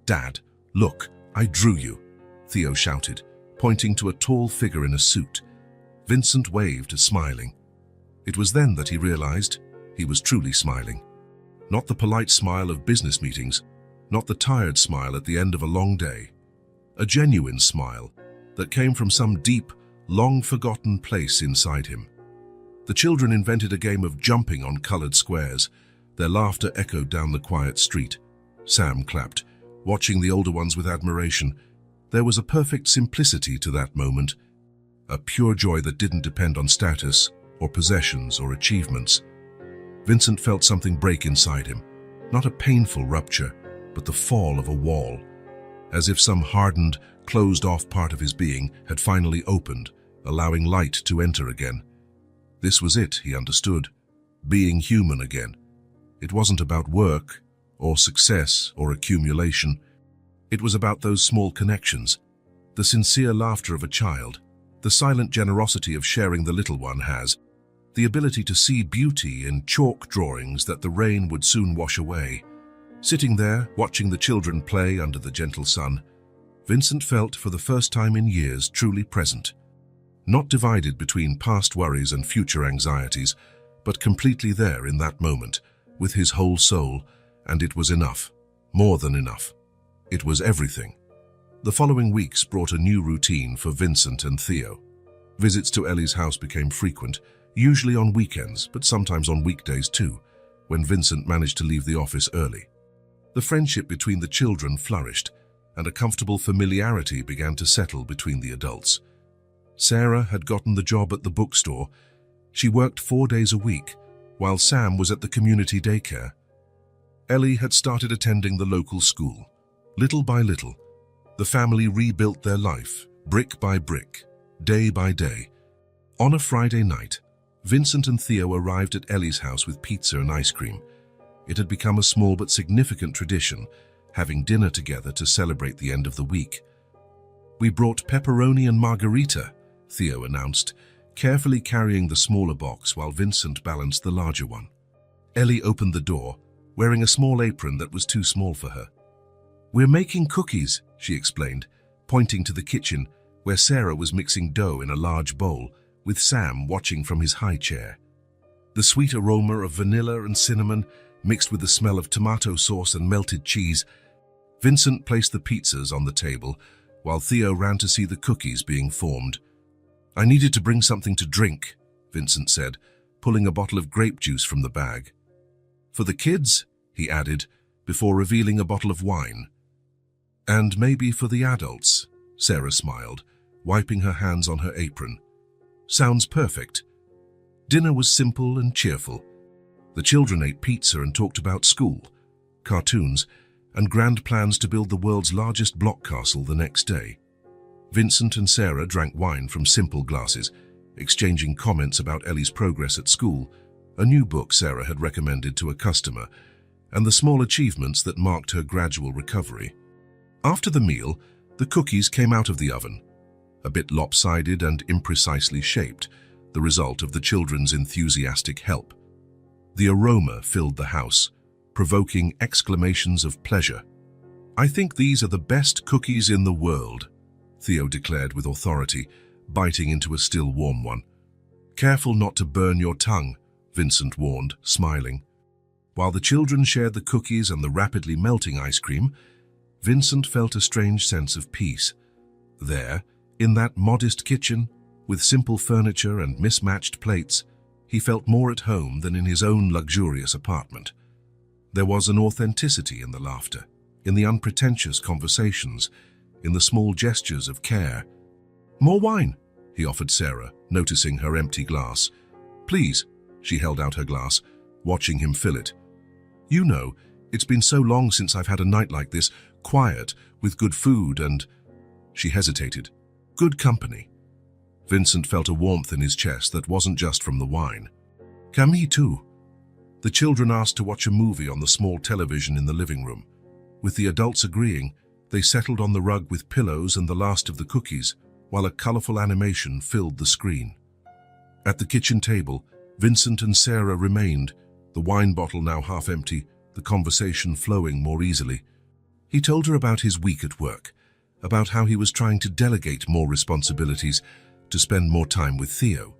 "Dad, look, I drew you," Theo shouted, pointing to a tall figure in a suit. Vincent waved, smiling. It was then that he realized he was truly smiling. Not the polite smile of business meetings, not the tired smile at the end of a long day. A genuine smile that came from some deep, long-forgotten place inside him. The children invented a game of jumping on colored squares. Their laughter echoed down the quiet street. Sam clapped, watching the older ones with admiration. There was a perfect simplicity to that moment, a pure joy that didn't depend on status or possessions or achievements. Vincent felt something break inside him, not a painful rupture, but the fall of a wall, as if some hardened, closed-off part of his being had finally opened, allowing light to enter again. This was it, he understood, being human again. It wasn't about work, or success, or accumulation. It was about those small connections, the sincere laughter of a child, the silent generosity of sharing the little one has, the ability to see beauty in chalk drawings that the rain would soon wash away. Sitting there, watching the children play under the gentle sun, Vincent felt for the first time in years truly present. Not divided between past worries and future anxieties, but completely there in that moment, with his whole soul, and it was enough, more than enough. It was everything. The following weeks brought a new routine for Vincent and Theo. Visits to Ellie's house became frequent, usually on weekends, but sometimes on weekdays too, when Vincent managed to leave the office early. The friendship between the children flourished, and a comfortable familiarity began to settle between the adults. Sarah had gotten the job at the bookstore. She worked 4 days a week, while Sam was at the community daycare. Ellie had started attending the local school. Little by little, the family rebuilt their life, brick by brick, day by day. On a Friday night, Vincent and Theo arrived at Ellie's house with pizza and ice cream. It had become a small but significant tradition, having dinner together to celebrate the end of the week. "We brought pepperoni and margarita," Theo announced, carefully carrying the smaller box while Vincent balanced the larger one. Ellie opened the door, wearing a small apron that was too small for her. "We're making cookies," she explained, pointing to the kitchen where Sarah was mixing dough in a large bowl, with Sam watching from his high chair. The sweet aroma of vanilla and cinnamon, mixed with the smell of tomato sauce and melted cheese. Vincent placed the pizzas on the table, while Theo ran to see the cookies being formed. "I needed to bring something to drink," Vincent said, pulling a bottle of grape juice from the bag. "For the kids," he added, before revealing a bottle of wine. "And maybe for the adults," Sarah smiled, wiping her hands on her apron. "Sounds perfect." Dinner was simple and cheerful. The children ate pizza and talked about school, cartoons, and grand plans to build the world's largest block castle the next day. Vincent and Sarah drank wine from simple glasses, exchanging comments about Ellie's progress at school, a new book Sarah had recommended to a customer, and the small achievements that marked her gradual recovery. After the meal, the cookies came out of the oven, a bit lopsided and imprecisely shaped, the result of the children's enthusiastic help. The aroma filled the house, provoking exclamations of pleasure. "I think these are the best cookies in the world," Theo declared with authority, biting into a still warm one. "Careful not to burn your tongue," Vincent warned, smiling. While the children shared the cookies and the rapidly melting ice cream, Vincent felt a strange sense of peace. There, in that modest kitchen, with simple furniture and mismatched plates, he felt more at home than in his own luxurious apartment. There was an authenticity in the laughter, in the unpretentious conversations, in the small gestures of care. "More wine," he offered Sarah, noticing her empty glass. "Please," she held out her glass, watching him fill it. "You know, it's been so long since I've had a night like this, quiet, with good food and—" She hesitated. "Good company." Vincent felt a warmth in his chest that wasn't just from the wine. "Camille too." The children asked to watch a movie on the small television in the living room. With the adults agreeing, they settled on the rug with pillows and the last of the cookies, while a colorful animation filled the screen. At the kitchen table, Vincent and Sarah remained, the wine bottle now half empty, the conversation flowing more easily. He told her about his week at work, about how he was trying to delegate more responsibilities, to spend more time with Theo.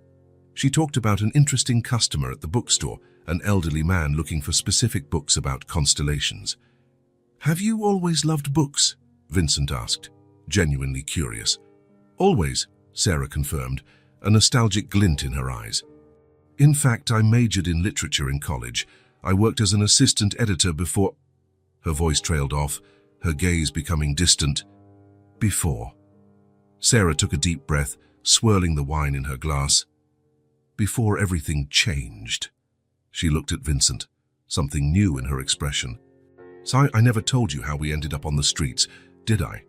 She talked about an interesting customer at the bookstore, an elderly man looking for specific books about constellations. "Have you always loved books?" Vincent asked, genuinely curious. "Always," Sarah confirmed, a nostalgic glint in her eyes. "In fact, I majored in literature in college. I worked as an assistant editor before—" Her voice trailed off, her gaze becoming distant. "Before." Sarah took a deep breath, swirling the wine in her glass. "Before everything changed." She looked at Vincent, something new in her expression. "So I never told you how we ended up on the streets, did I?"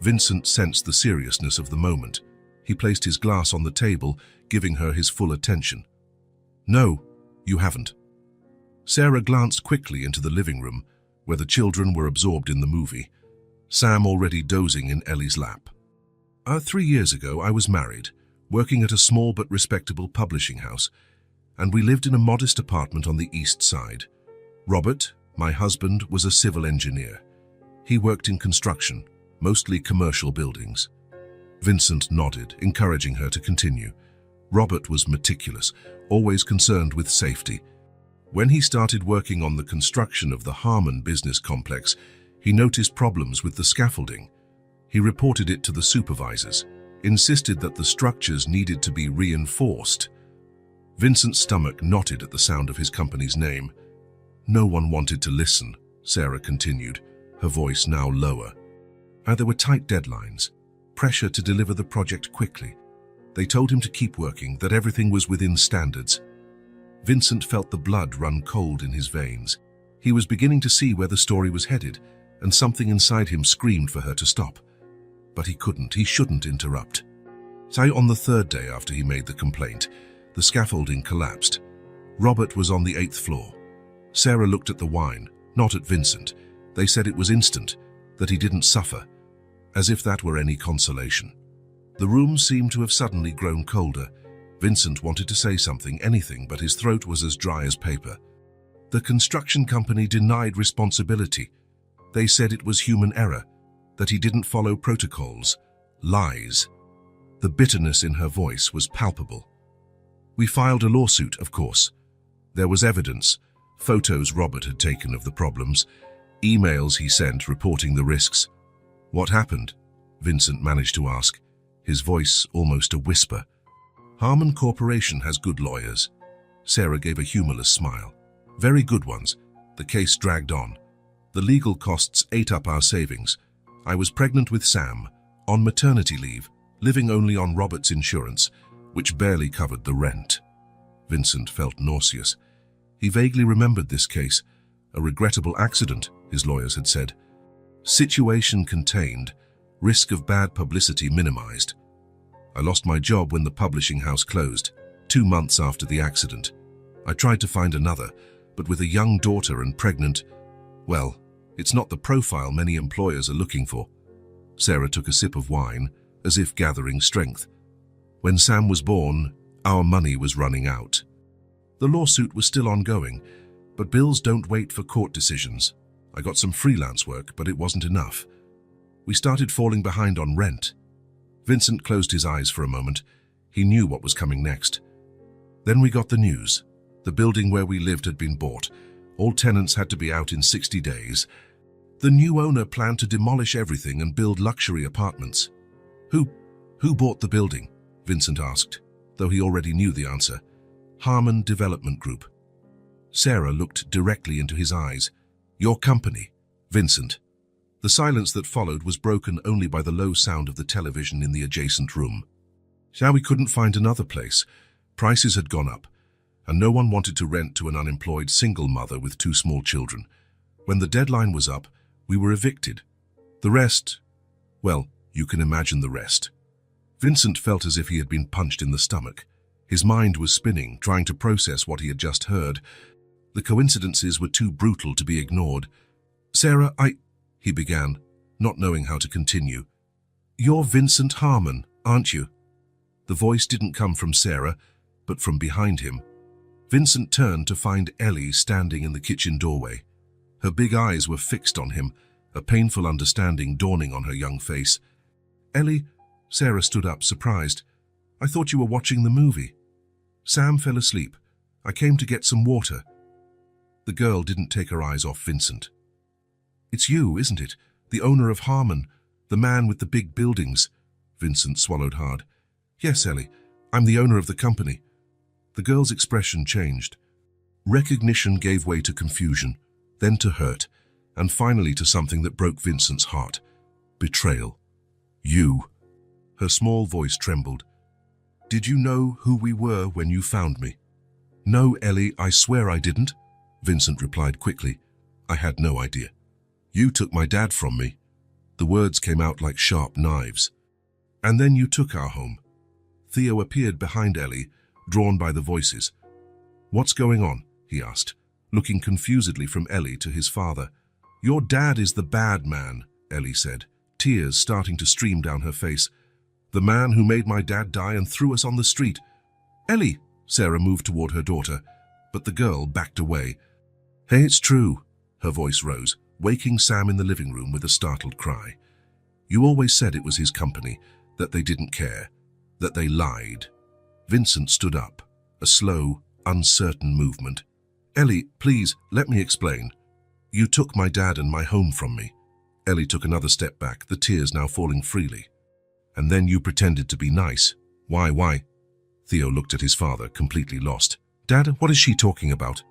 Vincent sensed the seriousness of the moment. He placed his glass on the table, giving her his full attention. "No, you haven't." Sarah glanced quickly into the living room, where the children were absorbed in the movie, Sam already dozing in Ellie's lap. 3 years ago, I was married, working at a small but respectable publishing house, and we lived in a modest apartment on the east side. Robert, my husband, was a civil engineer. He worked in construction, mostly commercial buildings. Vincent nodded, encouraging her to continue. Robert was meticulous, always concerned with safety. When he started working on the construction of the Harmon business complex, he noticed problems with the scaffolding. He reported it to the supervisors, insisted that the structures needed to be reinforced. Vincent's stomach knotted at the sound of his company's name. "No one wanted to listen," Sarah continued, her voice now lower. There were tight deadlines, pressure to deliver the project quickly. They told him to keep working, that everything was within standards. Vincent felt the blood run cold in his veins. He was beginning to see where the story was headed, and something inside him screamed for her to stop. But he couldn't, he shouldn't interrupt. So on the 3rd day after he made the complaint, the scaffolding collapsed. Robert was on the 8th floor. Sarah looked at the wine, not at Vincent. They said it was instant, that he didn't suffer, as if that were any consolation. The room seemed to have suddenly grown colder. Vincent wanted to say something, anything, but his throat was as dry as paper. The construction company denied responsibility. They said it was human error, that he didn't follow protocols. Lies. The bitterness in her voice was palpable. "We filed a lawsuit, of course. There was evidence, photos Robert had taken of the problems, emails he sent reporting the risks." "What happened?" Vincent managed to ask, his voice almost a whisper. "Harmon Corporation has good lawyers." Sarah gave a humorless smile. "Very good ones. The case dragged on. The legal costs ate up our savings. I was pregnant with Sam, on maternity leave, living only on Robert's insurance, which barely covered the rent." Vincent felt nauseous. He vaguely remembered this case, a regrettable accident, his lawyers had said. Situation contained, risk of bad publicity minimized. "I lost my job when the publishing house closed, 2 months after the accident. I tried to find another, but with a young daughter and pregnant, well, it's not the profile many employers are looking for." Sarah took a sip of wine, as if gathering strength. "When Sam was born, our money was running out. The lawsuit was still ongoing, but bills don't wait for court decisions. I got some freelance work, but it wasn't enough. We started falling behind on rent." Vincent closed his eyes for a moment. He knew what was coming next. "Then we got the news. The building where we lived had been bought. All tenants had to be out in 60 days. The new owner planned to demolish everything and build luxury apartments. Who bought the building? Vincent asked, though he already knew the answer. Harmon Development Group. Sarah looked directly into his eyes. Your company, Vincent. The silence that followed was broken only by the low sound of the television in the adjacent room. Now we couldn't find another place. Prices had gone up, and no one wanted to rent to an unemployed single mother with 2 small children. When the deadline was up, we were evicted. The rest, well, you can imagine the rest. Vincent felt as if he had been punched in the stomach. His mind was spinning, trying to process what he had just heard. The coincidences were too brutal to be ignored. Sarah, he began, not knowing how to continue. You're Vincent Harmon, aren't you? The voice didn't come from Sarah, but from behind him. Vincent turned to find Ellie standing in the kitchen doorway. Her big eyes were fixed on him, a painful understanding dawning on her young face. Ellie, Sarah stood up, surprised. I thought you were watching the movie. Sam fell asleep. I came to get some water. The girl didn't take her eyes off Vincent. It's you, isn't it? The owner of Harmon, the man with the big buildings. Vincent swallowed hard. Yes, Ellie, I'm the owner of the company. The girl's expression changed. Recognition gave way to confusion, then to hurt, and finally to something that broke Vincent's heart. Betrayal. You. Her small voice trembled. Did you know who we were when you found me? No, Ellie, I swear I didn't, Vincent replied quickly. I had no idea. You took my dad from me. The words came out like sharp knives. And then you took our home. Theo appeared behind Ellie, drawn by the voices. What's going on? He asked, looking confusedly from Ellie to his father. Your dad is the bad man, Ellie said, tears starting to stream down her face. The man who made my dad die and threw us on the street. Ellie, Sarah moved toward her daughter, but the girl backed away. Hey, it's true, her voice rose, waking Sam in the living room with a startled cry. You always said it was his company, that they didn't care, that they lied. Vincent stood up, a slow, uncertain movement. Ellie, please, let me explain. You took my dad and my home from me. Ellie took another step back, the tears now falling freely. And then you pretended to be nice. Why? Theo looked at his father, completely lost. Dad, what is she talking about?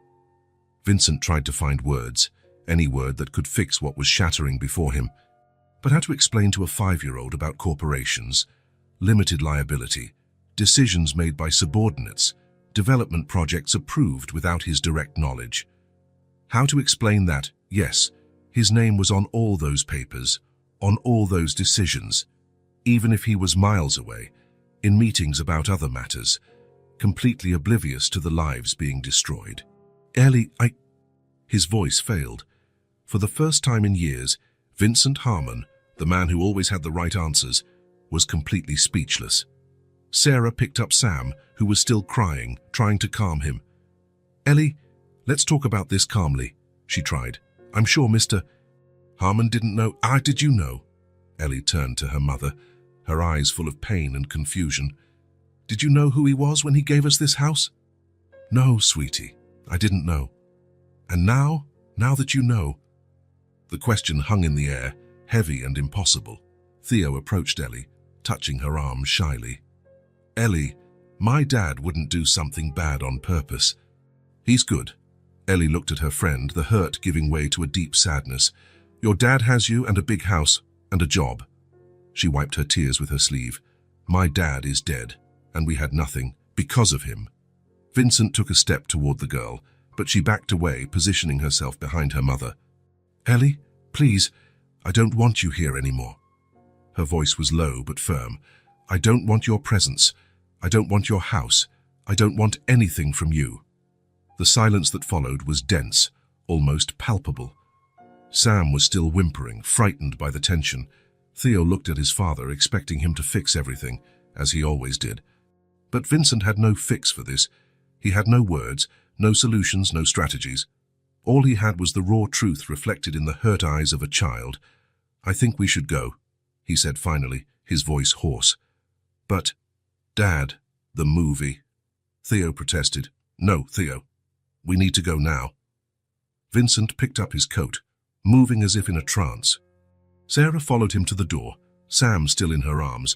Vincent tried to find words, any word that could fix what was shattering before him. But how to explain to a 5-year-old about corporations, limited liability, decisions made by subordinates, development projects approved without his direct knowledge? How to explain that, yes, his name was on all those papers, on all those decisions, even if he was miles away, in meetings about other matters, completely oblivious to the lives being destroyed. Ellie, His voice failed. For the first time in years, Vincent Harmon, the man who always had the right answers, was completely speechless. Sarah picked up Sam, who was still crying, trying to calm him. Ellie, let's talk about this calmly, she tried. I'm sure Mr. Harmon didn't know. Did you know? Ellie turned to her mother, her eyes full of pain and confusion. Did you know who he was when he gave us this house? No, sweetie, I didn't know. And now that you know. The question hung in the air, heavy and impossible. Theo approached Ellie, touching her arm shyly. Ellie, my dad wouldn't do something bad on purpose. He's good. Ellie looked at her friend, the hurt giving way to a deep sadness. Your dad has you and a big house and a job. She wiped her tears with her sleeve. My dad is dead, and we had nothing because of him. Vincent took a step toward the girl, but she backed away, positioning herself behind her mother. Ellie, please, I don't want you here anymore. Her voice was low but firm. I don't want your presence. I don't want your house. I don't want anything from you. The silence that followed was dense, almost palpable. Sam was still whimpering, frightened by the tension. Theo looked at his father, expecting him to fix everything, as he always did. But Vincent had no fix for this. He had no words, no solutions, no strategies. All he had was the raw truth reflected in the hurt eyes of a child. I think we should go, he said finally, his voice hoarse. But, Dad, the movie. Theo protested. No, Theo. We need to go now. Vincent picked up his coat, moving as if in a trance. Sarah followed him to the door, Sam still in her arms.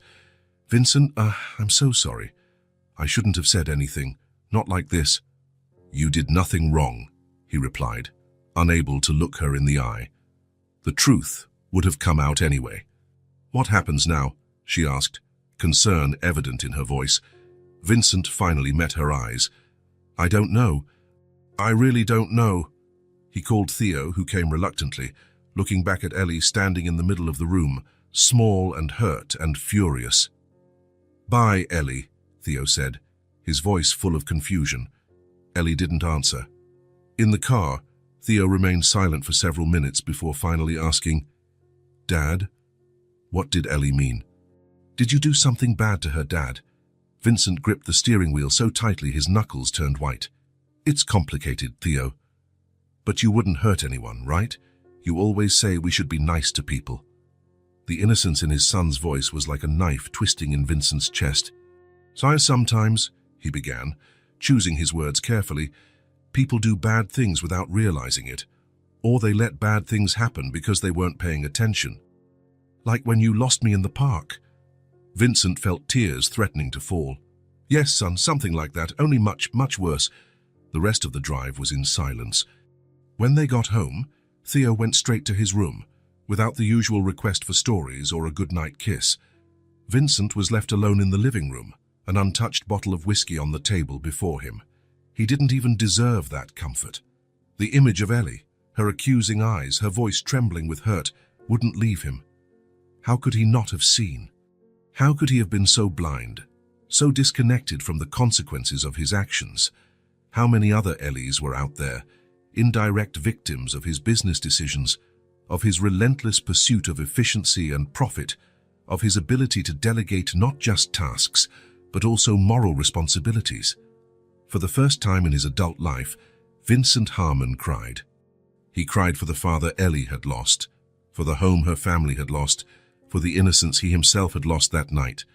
"Vincent, I'm so sorry. I shouldn't have said anything. Not like this." "You did nothing wrong," he replied, unable to look her in the eye. The truth would have come out anyway. "What happens now?" she asked, concern evident in her voice. Vincent finally met her eyes. "I don't know. I really don't know." He called Theo, who came reluctantly, looking back at Ellie standing in the middle of the room, small and hurt and furious. "Bye, Ellie," Theo said, his voice full of confusion. Ellie didn't answer. In the car, Theo remained silent for several minutes before finally asking, "Dad?" What did Ellie mean? "Did you do something bad to her, Dad?" Vincent gripped the steering wheel so tightly his knuckles turned white. "It's complicated, Theo. But you wouldn't hurt anyone, right? You always say we should be nice to people." The innocence in his son's voice was like a knife twisting in Vincent's chest. "So sometimes," he began, choosing his words carefully, "people do bad things without realizing it, or they let bad things happen because they weren't paying attention. Like when you lost me in the park." Vincent felt tears threatening to fall. "Yes, son, something like that, only much, much worse." The rest of the drive was in silence. When they got home, Theo went straight to his room, without the usual request for stories or a goodnight kiss. Vincent was left alone in the living room, an untouched bottle of whiskey on the table before him. He didn't even deserve that comfort. The image of Ellie, her accusing eyes, her voice trembling with hurt, wouldn't leave him. How could he not have seen? How could he have been so blind, so disconnected from the consequences of his actions? How many other Ellies were out there, indirect victims of his business decisions, of his relentless pursuit of efficiency and profit, of his ability to delegate not just tasks, but also moral responsibilities. For the first time in his adult life, Vincent Harmon cried. He cried for the father Ellie had lost, for the home her family had lost, for the innocence he himself had lost that night.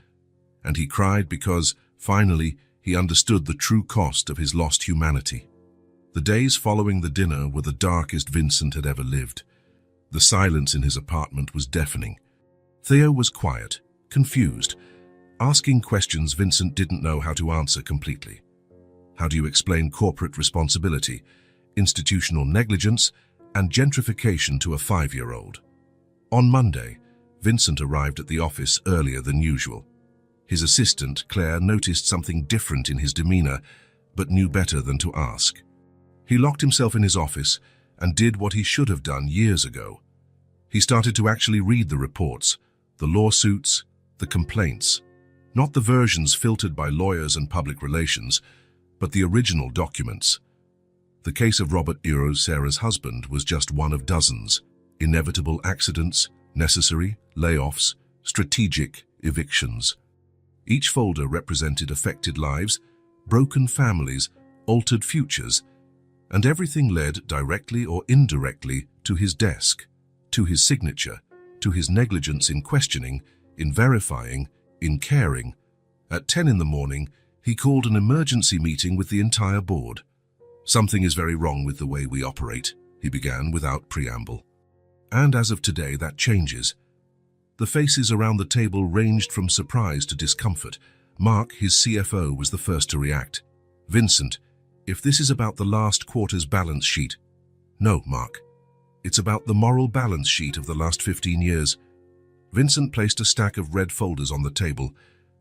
And he cried because, finally, he understood the true cost of his lost humanity. The days following the dinner were the darkest Vincent had ever lived. The silence in his apartment was deafening. Theo was quiet, confused, asking questions Vincent didn't know how to answer completely. How do you explain corporate responsibility, institutional negligence, and gentrification to a 5-year-old? On Monday, Vincent arrived at the office earlier than usual. His assistant, Claire, noticed something different in his demeanor, but knew better than to ask. He locked himself in his office and did what he should have done years ago. He started to actually read the reports, the lawsuits, the complaints, not the versions filtered by lawyers and public relations, but the original documents. The case of Robert Eros, Sarah's husband, was just one of dozens. Inevitable accidents, necessary layoffs, strategic evictions. Each folder represented affected lives, broken families, altered futures, and everything led directly or indirectly to his desk, to his signature, to his negligence in questioning, in verifying, in caring. At 10 in the morning, he called an emergency meeting with the entire board. "Something is very wrong with the way we operate," he began without preamble. And as of today, that changes. The faces around the table ranged from surprise to discomfort. Mark, his CFO, was the first to react. "Vincent, if this is about the last quarter's balance sheet..." "No, Mark. It's about the moral balance sheet of the last 15 years. Vincent placed a stack of red folders on the table,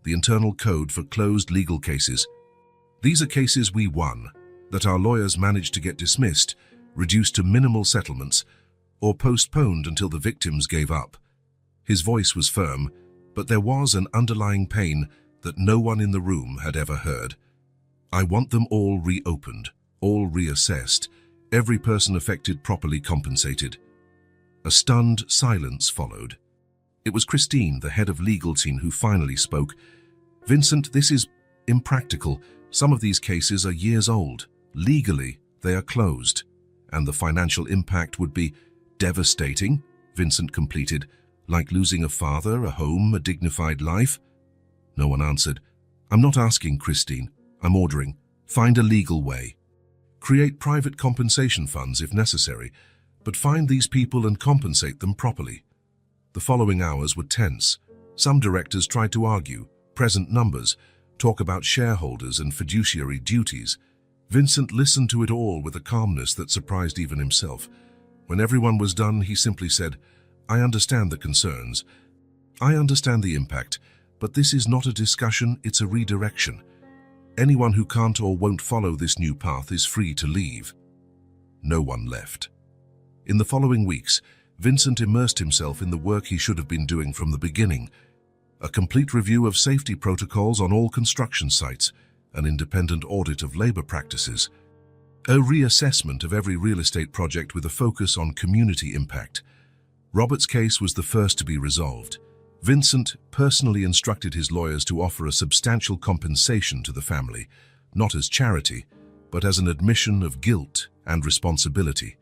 the internal code for closed legal cases. "These are cases we won, that our lawyers managed to get dismissed, reduced to minimal settlements, or postponed until the victims gave up." His voice was firm, but there was an underlying pain that no one in the room had ever heard. "I want them all reopened, all reassessed, every person affected properly compensated." A stunned silence followed. It was Christine, the head of legal team, who finally spoke. "Vincent, this is impractical. Some of these cases are years old. Legally, they are closed, and the financial impact would be devastating," Vincent completed, "like losing a father, a home, a dignified life." No one answered. "I'm not asking, Christine. I'm ordering. Find a legal way." Create private compensation funds if necessary, but find these people and compensate them properly. The following hours were tense. Some directors tried to argue, present numbers, talk about shareholders and fiduciary duties. Vincent listened to it all with a calmness that surprised even himself. When everyone was done, he simply said, "I understand the concerns. I understand the impact, but this is not a discussion, it's a redirection. Anyone who can't or won't follow this new path is free to leave." No one left. In the following weeks, Vincent immersed himself in the work he should have been doing from the beginning. A complete review of safety protocols on all construction sites, an independent audit of labor practices, a reassessment of every real estate project with a focus on community impact. Robert's case was the first to be resolved. Vincent personally instructed his lawyers to offer a substantial compensation to the family, not as charity, but as an admission of guilt and responsibility.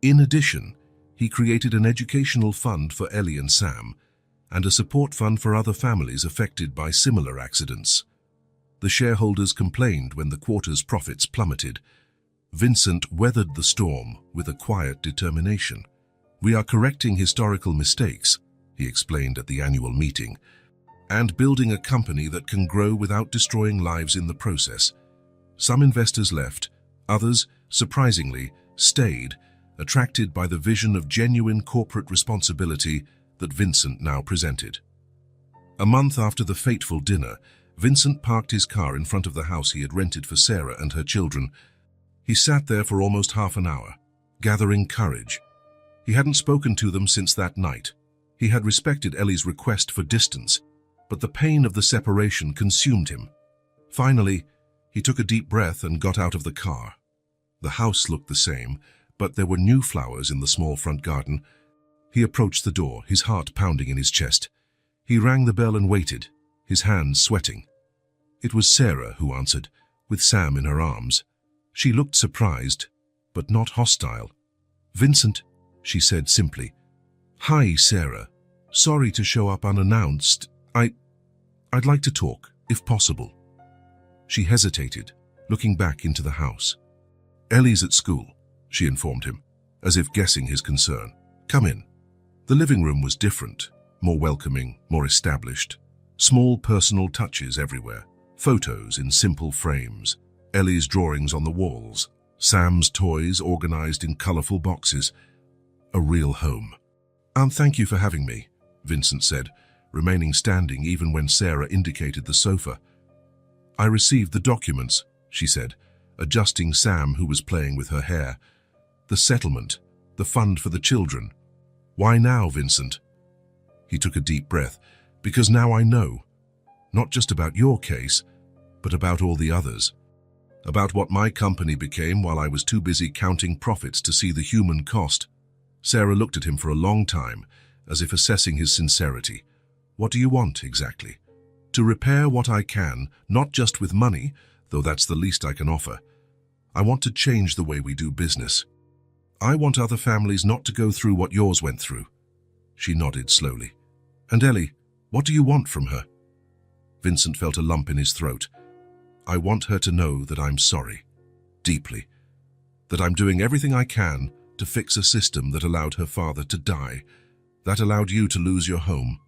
In addition, he created an educational fund for Ellie and Sam, and a support fund for other families affected by similar accidents. The shareholders complained when the quarter's profits plummeted. Vincent weathered the storm with a quiet determination. "We are correcting historical mistakes," he explained at the annual meeting, "and building a company that can grow without destroying lives in the process." Some investors left, others, surprisingly, stayed, attracted by the vision of genuine corporate responsibility that Vincent now presented. A month after the fateful dinner, Vincent parked his car in front of the house he had rented for Sarah and her children. He sat there for almost half an hour, gathering courage. He hadn't spoken to them since that night. He had respected Ellie's request for distance, but the pain of the separation consumed him. Finally, he took a deep breath and got out of the car. The house looked the same, but there were new flowers in the small front garden. He approached the door, his heart pounding in his chest. He rang the bell and waited, his hands sweating. It was Sarah who answered, with Sam in her arms. She looked surprised, but not hostile. "Vincent," she said simply. "Hi, Sarah. Sorry to show up unannounced. I'd like to talk, if possible." She hesitated, looking back into the house. "Ellie's at school," she informed him, as if guessing his concern. "Come in." The living room was different, more welcoming, more established. Small personal touches everywhere, photos in simple frames, Ellie's drawings on the walls, Sam's toys organized in colorful boxes. A real home. "Thank you for having me," Vincent said, remaining standing even when Sarah indicated the sofa. "I received the documents," she said, adjusting Sam, who was playing with her hair. "The settlement, the fund for the children. Why now, Vincent?" He took a deep breath. "Because now I know. Not just about your case, but about all the others. About what my company became while I was too busy counting profits to see the human cost." Sarah looked at him for a long time, as if assessing his sincerity. "What do you want, exactly?" "To repair what I can, not just with money, though that's the least I can offer. I want to change the way we do business. I want other families not to go through what yours went through." She nodded slowly. "And Ellie, what do you want from her?" Vincent felt a lump in his throat. "I want her to know that I'm sorry. Deeply. That I'm doing everything I can to fix a system that allowed her father to die, that allowed you to lose your home."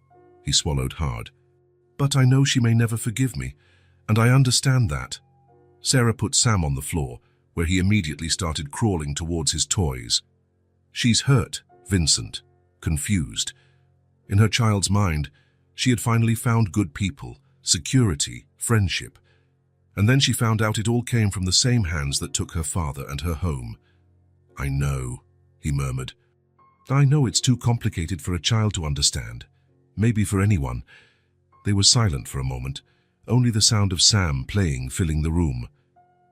He swallowed hard. "But I know she may never forgive me, and I understand that." Sarah put Sam on the floor, where he immediately started crawling towards his toys. "She's hurt, Vincent, confused. In her child's mind, she had finally found good people, security, friendship. And then she found out it all came from the same hands that took her father and her home." "I know," he murmured. "I know it's too complicated for a child to understand. Maybe for anyone." They were silent for a moment, only the sound of Sam playing filling the room.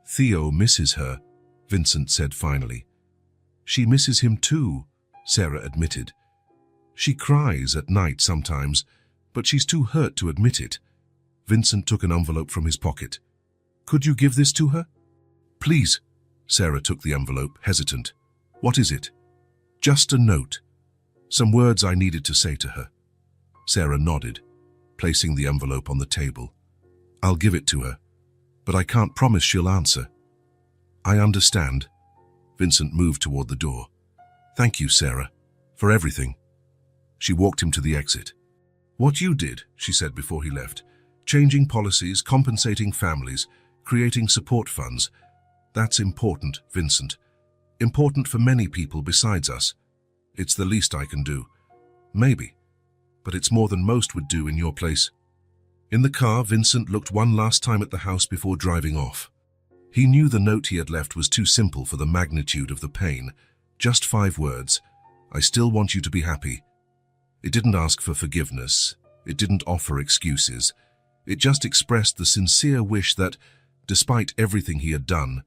"Theo misses her," Vincent said finally. "She misses him too," Sarah admitted. "She cries at night sometimes, but she's too hurt to admit it." Vincent took an envelope from his pocket. "Could you give this to her?" "Please." Sarah took the envelope, hesitant. "What is it?" "Just a note. Some words I needed to say to her." Sarah nodded, placing the envelope on the table. "I'll give it to her, but I can't promise she'll answer." I understand. Vincent moved toward the door. Thank you, Sarah, for everything. She walked him to the exit. What you did, she said before he left, changing policies, compensating families, creating support funds, that's important, Vincent. Important for many people besides us. It's the least I can do. Maybe. But it's more than most would do in your place. In the car, Vincent looked one last time at the house before driving off. He knew the note he had left was too simple for the magnitude of the pain. Just 5 words. I still want you to be happy. It didn't ask for forgiveness. It didn't offer excuses. It just expressed the sincere wish that, despite everything he had done,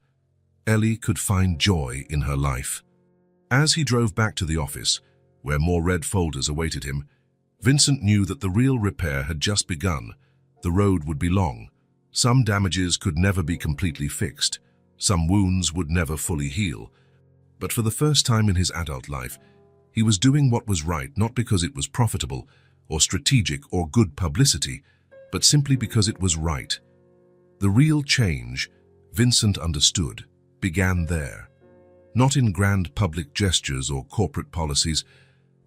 Ellie could find joy in her life. As he drove back to the office, where more red folders awaited him, Vincent knew that the real repair had just begun. The road would be long. Some damages could never be completely fixed. Some wounds would never fully heal. But for the first time in his adult life, he was doing what was right, not because it was profitable or strategic or good publicity, but simply because it was right. The real change, Vincent understood, began there. Not in grand public gestures or corporate policies,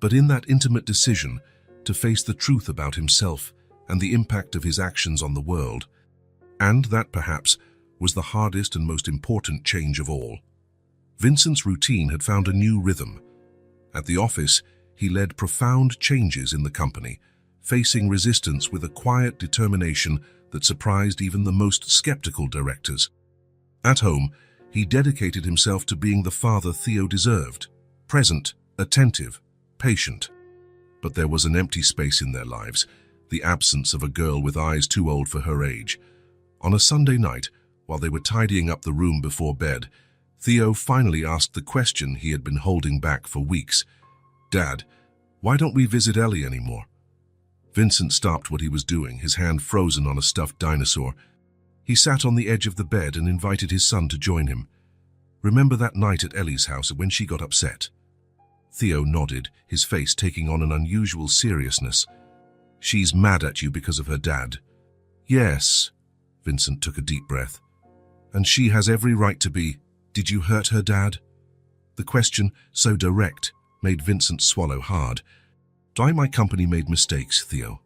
but in that intimate decision to face the truth about himself and the impact of his actions on the world. And that, perhaps, was the hardest and most important change of all. Vincent's routine had found a new rhythm. At the office, he led profound changes in the company, facing resistance with a quiet determination that surprised even the most skeptical directors. At home, he dedicated himself to being the father Theo deserved, present, attentive, patient. But there was an empty space in their lives, the absence of a girl with eyes too old for her age. On a Sunday night, while they were tidying up the room before bed, Theo finally asked the question he had been holding back for weeks. Dad, why don't we visit Ellie anymore? Vincent stopped what he was doing, his hand frozen on a stuffed dinosaur. He sat on the edge of the bed and invited his son to join him. Remember that night at Ellie's house when she got upset? Theo nodded, his face taking on an unusual seriousness. She's mad at you because of her dad. Yes. Vincent took a deep breath. And she has every right to be. Did you hurt her dad? The question, so direct, made Vincent swallow hard. My company made mistakes, Theo.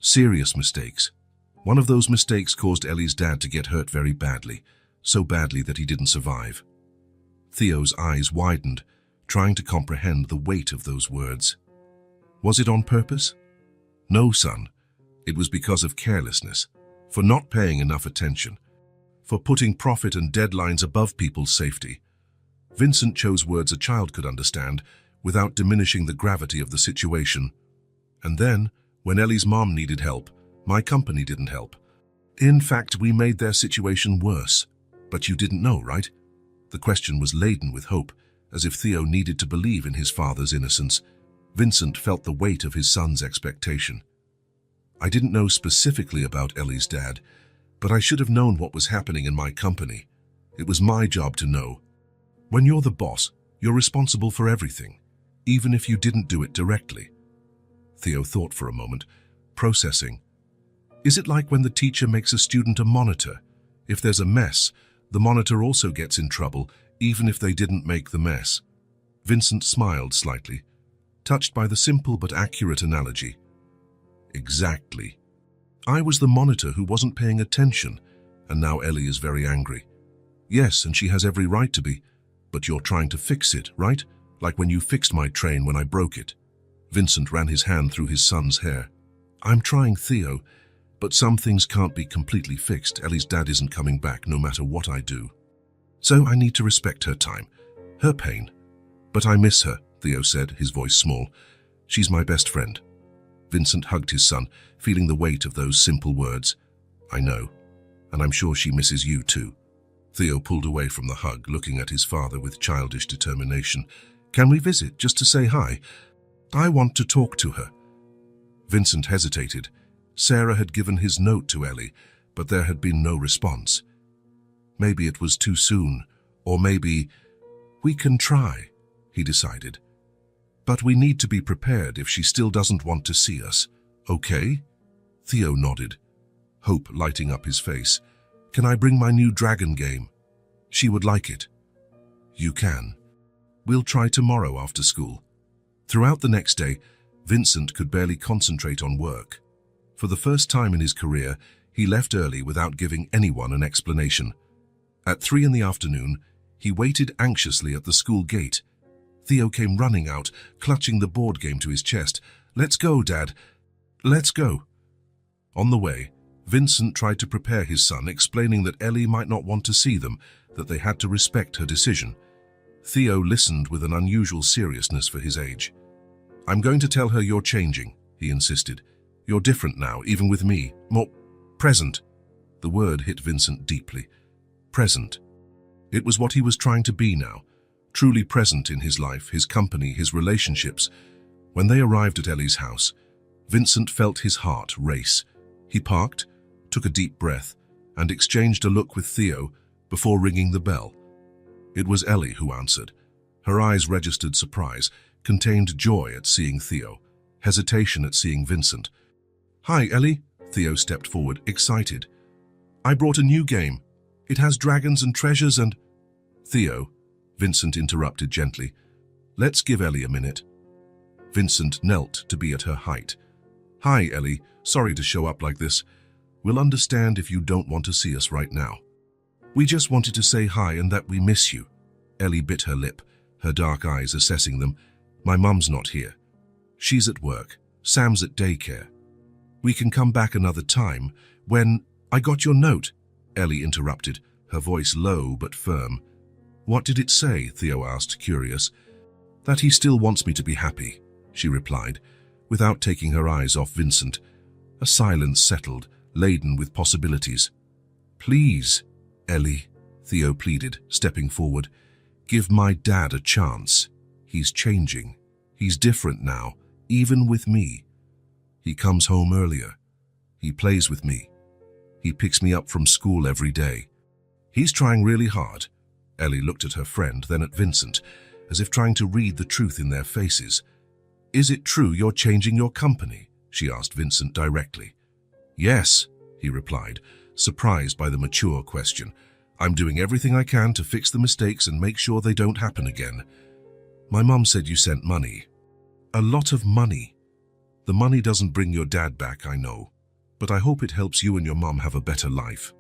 Serious mistakes. One of those mistakes caused Ellie's dad to get hurt very badly, so badly that he didn't survive. Theo's eyes widened, trying to comprehend the weight of those words. Was it on purpose? No, son. It was because of carelessness, for not paying enough attention, for putting profit and deadlines above people's safety. Vincent chose words a child could understand without diminishing the gravity of the situation. And then, when Ellie's mom needed help, my company didn't help. In fact, we made their situation worse. But you didn't know, right? The question was laden with hope, as if Theo needed to believe in his father's innocence. Vincent felt the weight of his son's expectation. I didn't know specifically about Ellie's dad, but I should have known what was happening in my company. It was my job to know. When you're the boss, you're responsible for everything, even if you didn't do it directly. Theo thought for a moment, processing. Is it like when the teacher makes a student a monitor? If there's a mess, the monitor also gets in trouble, even if they didn't make the mess. Vincent smiled slightly, touched by the simple but accurate analogy. Exactly. I was the monitor who wasn't paying attention, and now Ellie is very angry. Yes, and she has every right to be, but you're trying to fix it, right? Like when you fixed my train when I broke it. Vincent ran his hand through his son's hair. I'm trying, Theo, but some things can't be completely fixed. Ellie's dad isn't coming back no matter what I do. So I need to respect her time, her pain. But I miss her, Theo said, his voice small. She's my best friend. Vincent hugged his son, feeling the weight of those simple words. I know, and I'm sure she misses you too. Theo pulled away from the hug, looking at his father with childish determination. Can we visit, just to say hi? I want to talk to her. Vincent hesitated. Sarah had given his note to Ellie, but there had been no response. Maybe it was too soon, or maybe... We can try, he decided. But we need to be prepared if she still doesn't want to see us. Okay? Theo nodded, hope lighting up his face. Can I bring my new dragon game? She would like it. You can. We'll try tomorrow after school. Throughout the next day, Vincent could barely concentrate on work. For the first time in his career, he left early without giving anyone an explanation. At 3 in the afternoon, he waited anxiously at the school gate. Theo came running out, clutching the board game to his chest. "Let's go, Dad. Let's go." On the way, Vincent tried to prepare his son, explaining that Ellie might not want to see them, that they had to respect her decision. Theo listened with an unusual seriousness for his age. "I'm going to tell her you're changing," he insisted. "You're different now, even with me. More present." The word hit Vincent deeply. Present. It was what he was trying to be now, truly present in his life, his company, his relationships. When they arrived at Ellie's house, Vincent felt his heart race. He parked, took a deep breath, and exchanged a look with Theo before ringing the bell. It was Ellie who answered. Her eyes registered surprise, contained joy at seeing Theo, hesitation at seeing Vincent. "Hi, Ellie," Theo stepped forward, excited. "I brought a new game. It has dragons and treasures and—" "Theo," Vincent interrupted gently, "let's give Ellie a minute." Vincent knelt to be at her height. "Hi, Ellie. Sorry to show up like this. We'll understand if you don't want to see us right now. We just wanted to say hi and that we miss you." Ellie bit her lip, her dark eyes assessing them. "My mum's not here. She's at work. Sam's at daycare. We can come back another time when—" "I got your note," Ellie interrupted, her voice low but firm. "What did it say?" Theo asked, curious. "That he still wants me to be happy," she replied, without taking her eyes off Vincent. A silence settled, laden with possibilities. "Please, Ellie," Theo pleaded, stepping forward. "Give my dad a chance. He's changing. He's different now, even with me. He comes home earlier. He plays with me. He picks me up from school every day. He's trying really hard." Ellie looked at her friend, then at Vincent, as if trying to read the truth in their faces. "Is it true you're changing your company?" she asked Vincent directly. "Yes," he replied, surprised by the mature question. "I'm doing everything I can to fix the mistakes and make sure they don't happen again. My mum said you sent money." "A lot of money." "The money doesn't bring your dad back, I know, but I hope it helps you and your mum have a better life."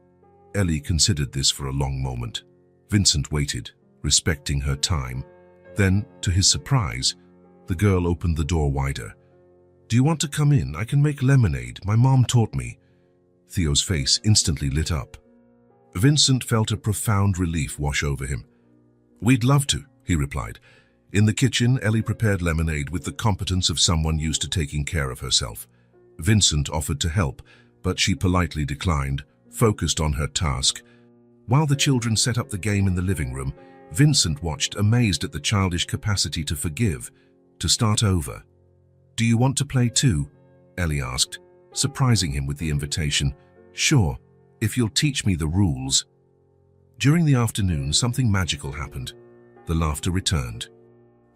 Ellie considered this for a long moment. Vincent waited, respecting her time. Then, to his surprise, the girl opened the door wider. "Do you want to come in? I can make lemonade. My mom taught me." Theo's face instantly lit up. Vincent felt a profound relief wash over him. "We'd love to," he replied. In the kitchen, Ellie prepared lemonade with the competence of someone used to taking care of herself. Vincent offered to help, but she politely declined, focused on her task. While the children set up the game in the living room, Vincent watched, amazed at the childish capacity to forgive, to start over. "Do you want to play too?" Ellie asked, surprising him with the invitation. "Sure, if you'll teach me the rules." During the afternoon, something magical happened. The laughter returned.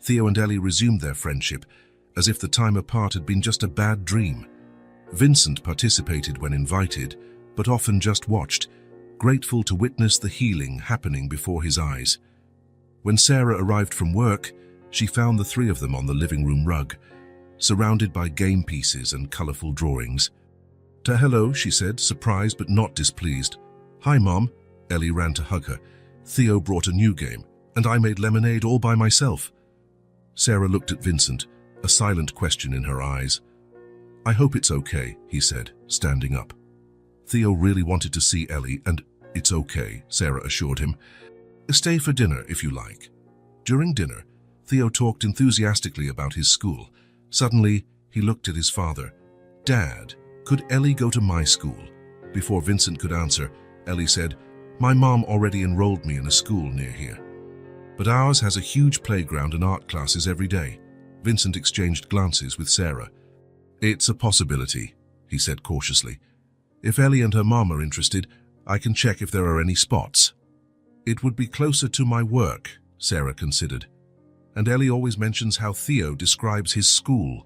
Theo and Ellie resumed their friendship, as if the time apart had been just a bad dream. Vincent participated when invited, but often just watched, grateful to witness the healing happening before his eyes. When Sarah arrived from work, she found the three of them on the living room rug, surrounded by game pieces and colorful drawings. "Hello," she said, surprised but not displeased. "Hi, Mom." Ellie ran to hug her. "Theo brought a new game, and I made lemonade all by myself." Sarah looked at Vincent, a silent question in her eyes. "I hope it's okay," he said, standing up. Theo really wanted to see Ellie, and "It's okay," Sarah assured him. "Stay for dinner if you like." During dinner, Theo talked enthusiastically about his school. Suddenly, he looked at his father. "Dad, could Ellie go to my school?" Before Vincent could answer, Ellie said, "My mom already enrolled me in a school near here. But ours has a huge playground and art classes every day." Vincent exchanged glances with Sarah. "It's a possibility," he said cautiously. "If Ellie and her mom are interested, I can check if there are any spots." "It would be closer to my work," Sarah considered. "And Ellie always mentions how Theo describes his school."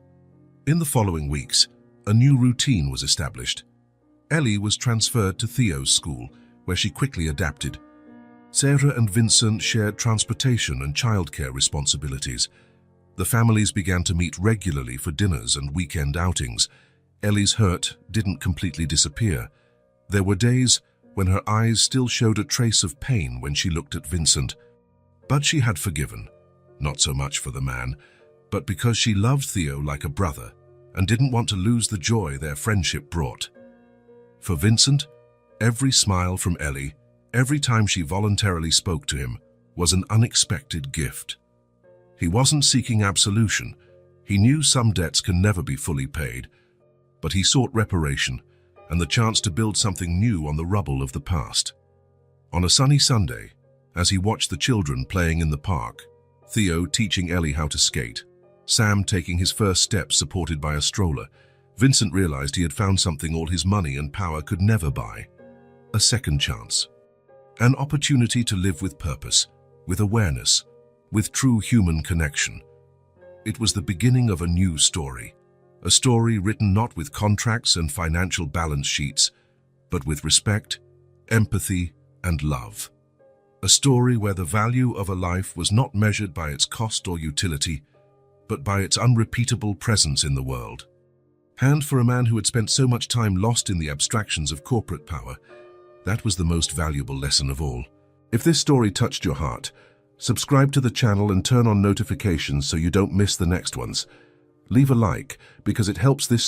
In the following weeks, a new routine was established. Ellie was transferred to Theo's school, where she quickly adapted. Sarah and Vincent shared transportation and childcare responsibilities. The families began to meet regularly for dinners and weekend outings. Ellie's hurt didn't completely disappear. There were days when her eyes still showed a trace of pain when she looked at Vincent. But she had forgiven, not so much for the man, but because she loved Theo like a brother and didn't want to lose the joy their friendship brought. For Vincent, every smile from Ellie, every time she voluntarily spoke to him, was an unexpected gift. He wasn't seeking absolution. He knew some debts can never be fully paid, but he sought reparation and the chance to build something new on the rubble of the past. On a sunny Sunday, as he watched the children playing in the park, Theo teaching Ellie how to skate, Sam taking his first steps supported by a stroller, Vincent realized he had found something all his money and power could never buy: a second chance. An opportunity to live with purpose, with awareness, with true human connection. It was the beginning of a new story, a story written not with contracts and financial balance sheets, but with respect, empathy, and love. A story where the value of a life was not measured by its cost or utility, but by its unrepeatable presence in the world. And for a man who had spent so much time lost in the abstractions of corporate power, that was the most valuable lesson of all. If this story touched your heart, subscribe to the channel and turn on notifications so you don't miss the next ones. Leave a like because it helps this